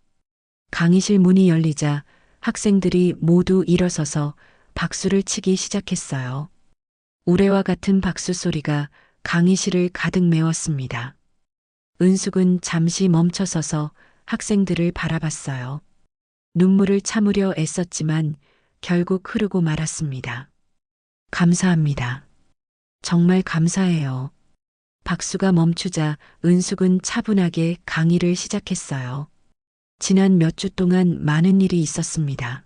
강의실 문이 열리자 학생들이 모두 일어서서 박수를 치기 시작했어요. 우레와 같은 박수 소리가 강의실을 가득 메웠습니다. 은숙은 잠시 멈춰서서 학생들을 바라봤어요. 눈물을 참으려 애썼지만 결국 흐르고 말았습니다. 감사합니다. 정말 감사해요. 박수가 멈추자 은숙은 차분하게 강의를 시작했어요. 지난 몇 주 동안 많은 일이 있었습니다.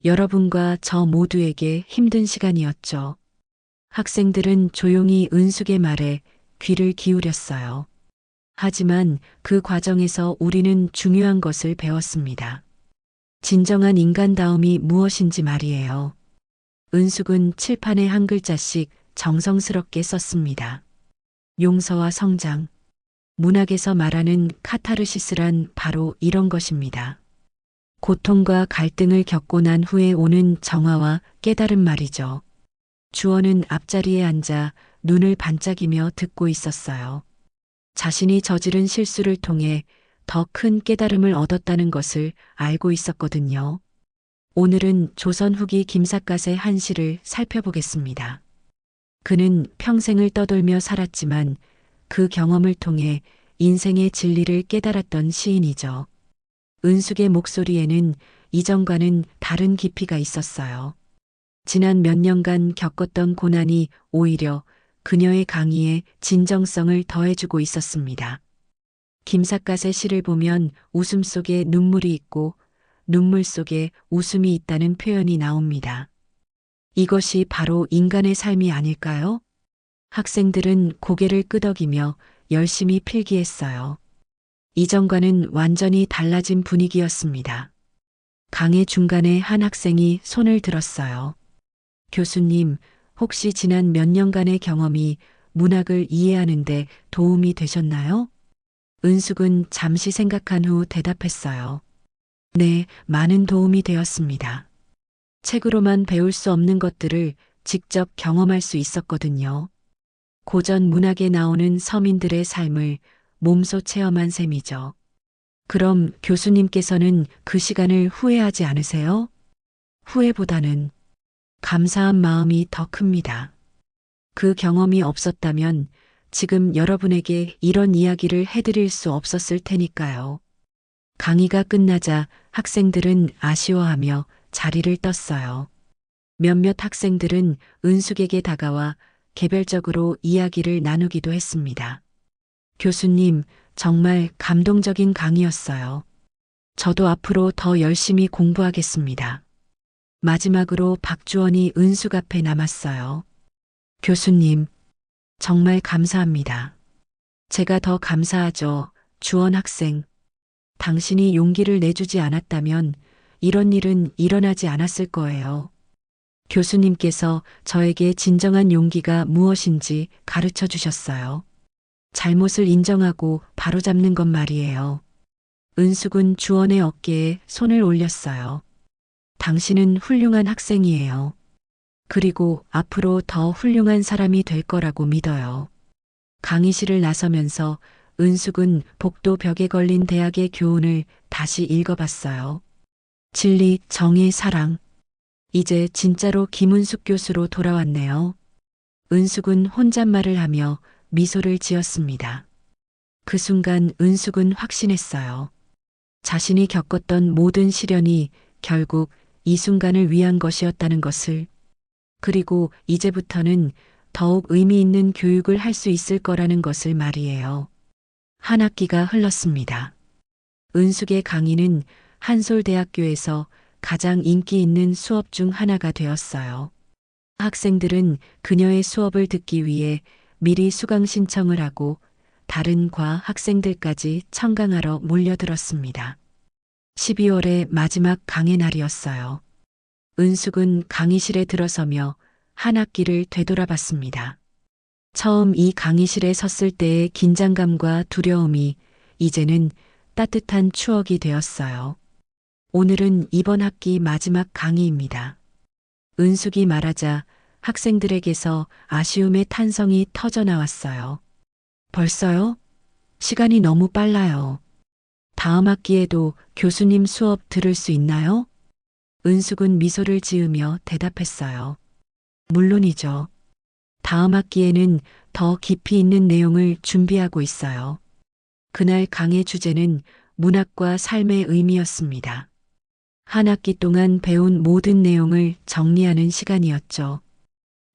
여러분과 저 모두에게 힘든 시간이었죠. 학생들은 조용히 은숙의 말에 귀를 기울였어요. 하지만 그 과정에서 우리는 중요한 것을 배웠습니다. 진정한 인간다움이 무엇인지 말이에요. 은숙은 칠판에 한 글자씩 정성스럽게 썼습니다. 용서와 성장. 문학에서 말하는 카타르시스란 바로 이런 것입니다. 고통과 갈등을 겪고 난 후에 오는 정화와 깨달음 말이죠. 주원은 앞자리에 앉아 눈을 반짝이며 듣고 있었어요. 자신이 저지른 실수를 통해 더 큰 깨달음을 얻었다는 것을 알고 있었거든요. 오늘은 조선 후기 김삿갓의 한 시를 살펴보겠습니다. 그는 평생을 떠돌며 살았지만 그 경험을 통해 인생의 진리를 깨달았던 시인이죠. 은숙의 목소리에는 이전과는 다른 깊이가 있었어요. 지난 몇 년간 겪었던 고난이 오히려 그녀의 강의에 진정성을 더해주고 있었습니다. 김삿갓의 시를 보면 웃음 속에 눈물이 있고 눈물 속에 웃음이 있다는 표현이 나옵니다. 이것이 바로 인간의 삶이 아닐까요? 학생들은 고개를 끄덕이며 열심히 필기했어요. 이전과는 완전히 달라진 분위기였습니다. 강의 중간에 한 학생이 손을 들었어요. 교수님, 혹시 지난 몇 년간의 경험이 문학을 이해하는데 도움이 되셨나요? 은숙은 잠시 생각한 후 대답했어요. 네, 많은 도움이 되었습니다. 책으로만 배울 수 없는 것들을 직접 경험할 수 있었거든요. 고전 문학에 나오는 서민들의 삶을 몸소 체험한 셈이죠. 그럼 교수님께서는 그 시간을 후회하지 않으세요? 후회보다는 감사한 마음이 더 큽니다. 그 경험이 없었다면 지금 여러분에게 이런 이야기를 해드릴 수 없었을 테니까요. 강의가 끝나자 학생들은 아쉬워하며 자리를 떴어요. 몇몇 학생들은 은숙에게 다가와 개별적으로 이야기를 나누기도 했습니다. 교수님, 정말 감동적인 강의였어요. 저도 앞으로 더 열심히 공부하겠습니다. 마지막으로 박주원이 은숙 앞에 남았어요. 교수님, 정말 감사합니다. 제가 더 감사하죠, 주원 학생. 당신이 용기를 내주지 않았다면 이런 일은 일어나지 않았을 거예요. 교수님께서 저에게 진정한 용기가 무엇인지 가르쳐 주셨어요. 잘못을 인정하고 바로잡는 것 말이에요. 은숙은 주원의 어깨에 손을 올렸어요. 당신은 훌륭한 학생이에요. 그리고 앞으로 더 훌륭한 사람이 될 거라고 믿어요. 강의실을 나서면서 은숙은 복도 벽에 걸린 대학의 교훈을 다시 읽어봤어요. 진리, 정의, 사랑. 이제 진짜로 김은숙 교수로 돌아왔네요. 은숙은 혼잣말을 하며 미소를 지었습니다. 그 순간 은숙은 확신했어요. 자신이 겪었던 모든 시련이 결국 이 순간을 위한 것이었다는 것을, 그리고 이제부터는 더욱 의미 있는 교육을 할 수 있을 거라는 것을 말이에요. 한 학기가 흘렀습니다. 은숙의 강의는 한솔대학교에서 가장 인기 있는 수업 중 하나가 되었어요. 학생들은 그녀의 수업을 듣기 위해 미리 수강 신청을 하고 다른 과 학생들까지 청강하러 몰려들었습니다. 12월의 마지막 강의 날이었어요. 은숙은 강의실에 들어서며 한 학기를 되돌아봤습니다. 처음 이 강의실에 섰을 때의 긴장감과 두려움이 이제는 따뜻한 추억이 되었어요. 오늘은 이번 학기 마지막 강의입니다. 은숙이 말하자 학생들에게서 아쉬움의 탄성이 터져 나왔어요. 벌써요? 시간이 너무 빨라요. 다음 학기에도 교수님 수업 들을 수 있나요? 은숙은 미소를 지으며 대답했어요. 물론이죠. 다음 학기에는 더 깊이 있는 내용을 준비하고 있어요. 그날 강의 주제는 문학과 삶의 의미였습니다. 한 학기 동안 배운 모든 내용을 정리하는 시간이었죠.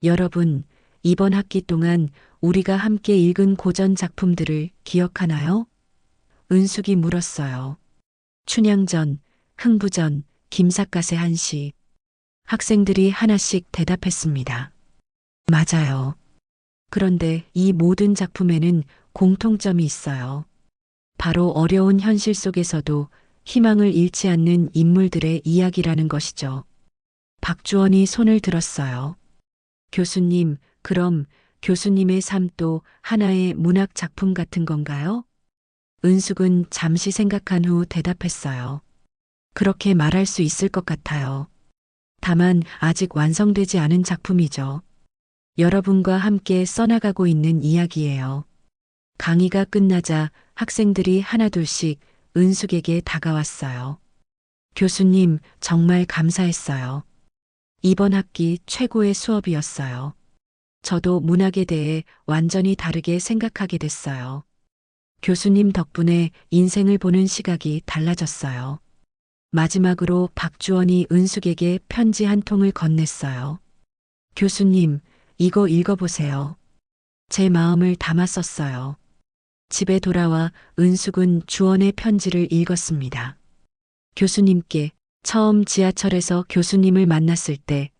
여러분, 이번 학기 동안 우리가 함께 읽은 고전 작품들을 기억하나요? 은숙이 물었어요. 춘향전, 흥부전, 김삿갓의 한시. 학생들이 하나씩 대답했습니다. 맞아요. 그런데 이 모든 작품에는 공통점이 있어요. 바로 어려운 현실 속에서도 희망을 잃지 않는 인물들의 이야기라는 것이죠. 박주원이 손을 들었어요. 교수님, 그럼 교수님의 삶도 하나의 문학 작품 같은 건가요? 은숙은 잠시 생각한 후 대답했어요. 그렇게 말할 수 있을 것 같아요. 다만 아직 완성되지 않은 작품이죠. 여러분과 함께 써나가고 있는 이야기예요. 강의가 끝나자 학생들이 하나둘씩 은숙에게 다가왔어요. 교수님, 정말 감사했어요. 이번 학기 최고의 수업이었어요. 저도 문학에 대해 완전히 다르게 생각하게 됐어요. 교수님 덕분에 인생을 보는 시각이 달라졌어요. 마지막으로 박주원이 은숙에게 편지 한 통을 건넸어요. 교수님, 이거 읽어보세요. 제 마음을 담아 썼어요. 집에 돌아와 은숙은 주원의 편지를 읽었습니다. 교수님께 처음 지하철에서 교수님을 만났을 때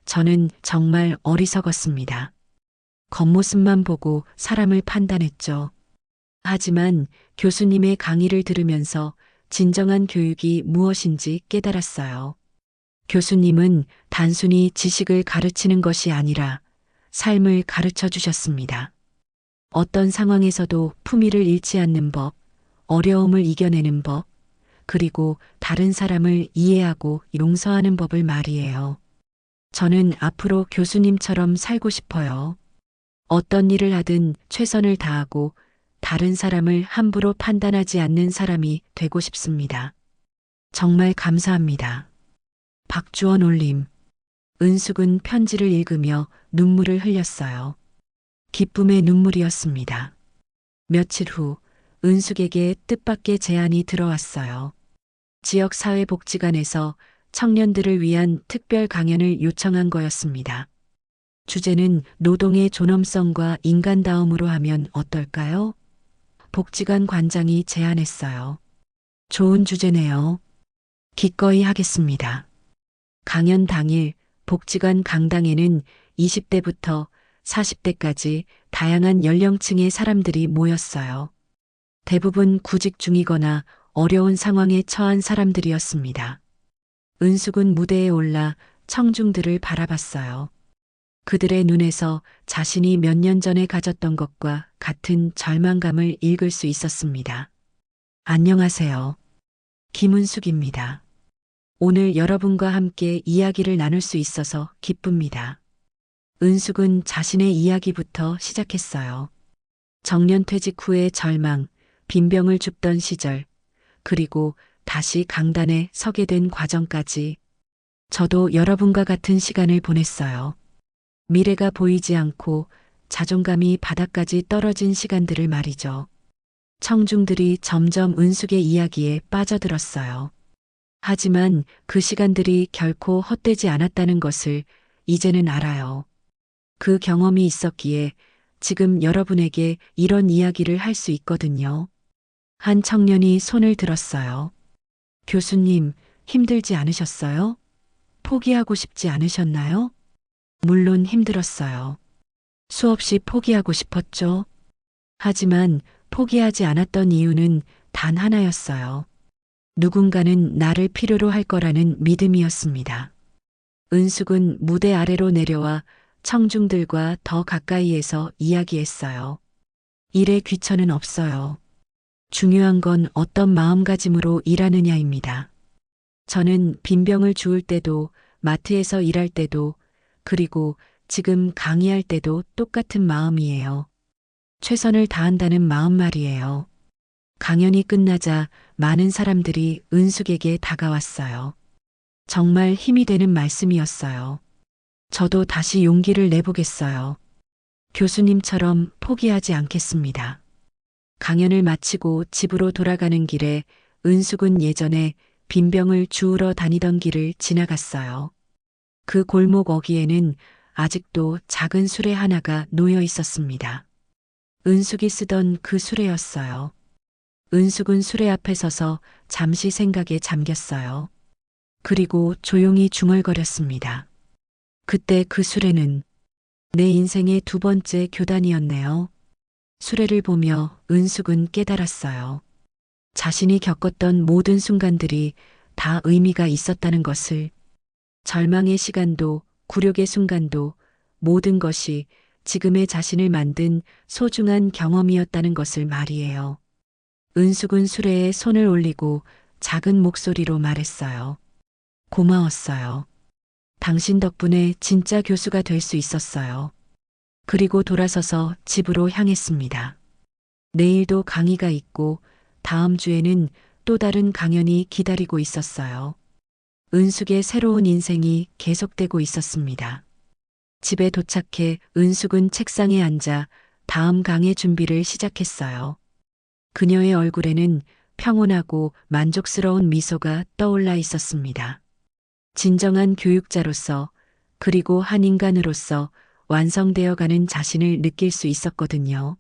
저는 정말 어리석었습니다. 겉모습만 보고 사람을 판단했죠. 하지만 교수님의 강의를 들으면서 진정한 교육이 무엇인지 깨달았어요. 교수님은 단순히 지식을 가르치는 것이 아니라 삶을 가르쳐 주셨습니다. 어떤 상황에서도 품위를 잃지 않는 법, 어려움을 이겨내는 법, 그리고 다른 사람을 이해하고 용서하는 법을 말이에요. 저는 앞으로 교수님처럼 살고 싶어요. 어떤 일을 하든 최선을 다하고 다른 사람을 함부로 판단하지 않는 사람이 되고 싶습니다. 정말 감사합니다. 박주원 올림. 은숙은 편지를 읽으며 눈물을 흘렸어요. 기쁨의 눈물이었습니다. 며칠 후 은숙에게 뜻밖의 제안이 들어왔어요. 지역사회복지관에서 청년들을 위한 특별 강연을 요청한 거였습니다. 주제는 노동의 존엄성과 인간다움으로 하면 어떨까요? 복지관 관장이 제안했어요. 좋은 주제네요. 기꺼이 하겠습니다. 강연 당일 복지관 강당에는 20대부터 40대까지 다양한 연령층의 사람들이 모였어요. 대부분 구직 중이거나 어려운 상황에 처한 사람들이었습니다. 은숙은 무대에 올라 청중들을 바라봤어요. 그들의 눈에서 자신이 몇 년 전에 가졌던 것과 같은 절망감을 읽을 수 있었습니다. 안녕하세요. 김은숙입니다. 오늘 여러분과 함께 이야기를 나눌 수 있어서 기쁩니다. 은숙은 자신의 이야기부터 시작했어요. 정년퇴직 후의 절망, 빈병을 줍던 시절, 그리고 다시 강단에 서게 된 과정까지. 저도 여러분과 같은 시간을 보냈어요. 미래가 보이지 않고 자존감이 바닥까지 떨어진 시간들을 말이죠. 청중들이 점점 은숙의 이야기에 빠져들었어요. 하지만 그 시간들이 결코 헛되지 않았다는 것을 이제는 알아요. 그 경험이 있었기에 지금 여러분에게 이런 이야기를 할 수 있거든요. 한 청년이 손을 들었어요. 교수님, 힘들지 않으셨어요? 포기하고 싶지 않으셨나요? 물론 힘들었어요. 수없이 포기하고 싶었죠. 하지만 포기하지 않았던 이유는 단 하나였어요. 누군가는 나를 필요로 할 거라는 믿음이었습니다. 은숙은 무대 아래로 내려와 청중들과 더 가까이에서 이야기했어요. 일에 귀천은 없어요. 중요한 건 어떤 마음가짐으로 일하느냐입니다. 저는 빈병을 주울 때도, 마트에서 일할 때도, 그리고 지금 강의할 때도 똑같은 마음이에요. 최선을 다한다는 마음 말이에요. 강연이 끝나자 많은 사람들이 은숙에게 다가왔어요. 정말 힘이 되는 말씀이었어요. 저도 다시 용기를 내보겠어요. 교수님처럼 포기하지 않겠습니다. 강연을 마치고 집으로 돌아가는 길에 은숙은 예전에 빈병을 주우러 다니던 길을 지나갔어요. 그 골목 어귀에는 아직도 작은 수레 하나가 놓여 있었습니다. 은숙이 쓰던 그 수레였어요. 은숙은 수레 앞에 서서 잠시 생각에 잠겼어요. 그리고 조용히 중얼거렸습니다. 그때 그 수레는 내 인생의 두 번째 교단이었네요. 수레를 보며 은숙은 깨달았어요. 자신이 겪었던 모든 순간들이 다 의미가 있었다는 것을. 절망의 시간도 굴욕의 순간도 모든 것이 지금의 자신을 만든 소중한 경험이었다는 것을 말이에요. 은숙은 수레에 손을 올리고 작은 목소리로 말했어요. 고마웠어요. 당신 덕분에 진짜 교수가 될 수 있었어요. 그리고 돌아서서 집으로 향했습니다. 내일도 강의가 있고 다음 주에는 또 다른 강연이 기다리고 있었어요. 은숙의 새로운 인생이 계속되고 있었습니다. 집에 도착해 은숙은 책상에 앉아 다음 강의 준비를 시작했어요. 그녀의 얼굴에는 평온하고 만족스러운 미소가 떠올라 있었습니다. 진정한 교육자로서 그리고 한 인간으로서 완성되어 가는 자신을 느낄 수 있었거든요.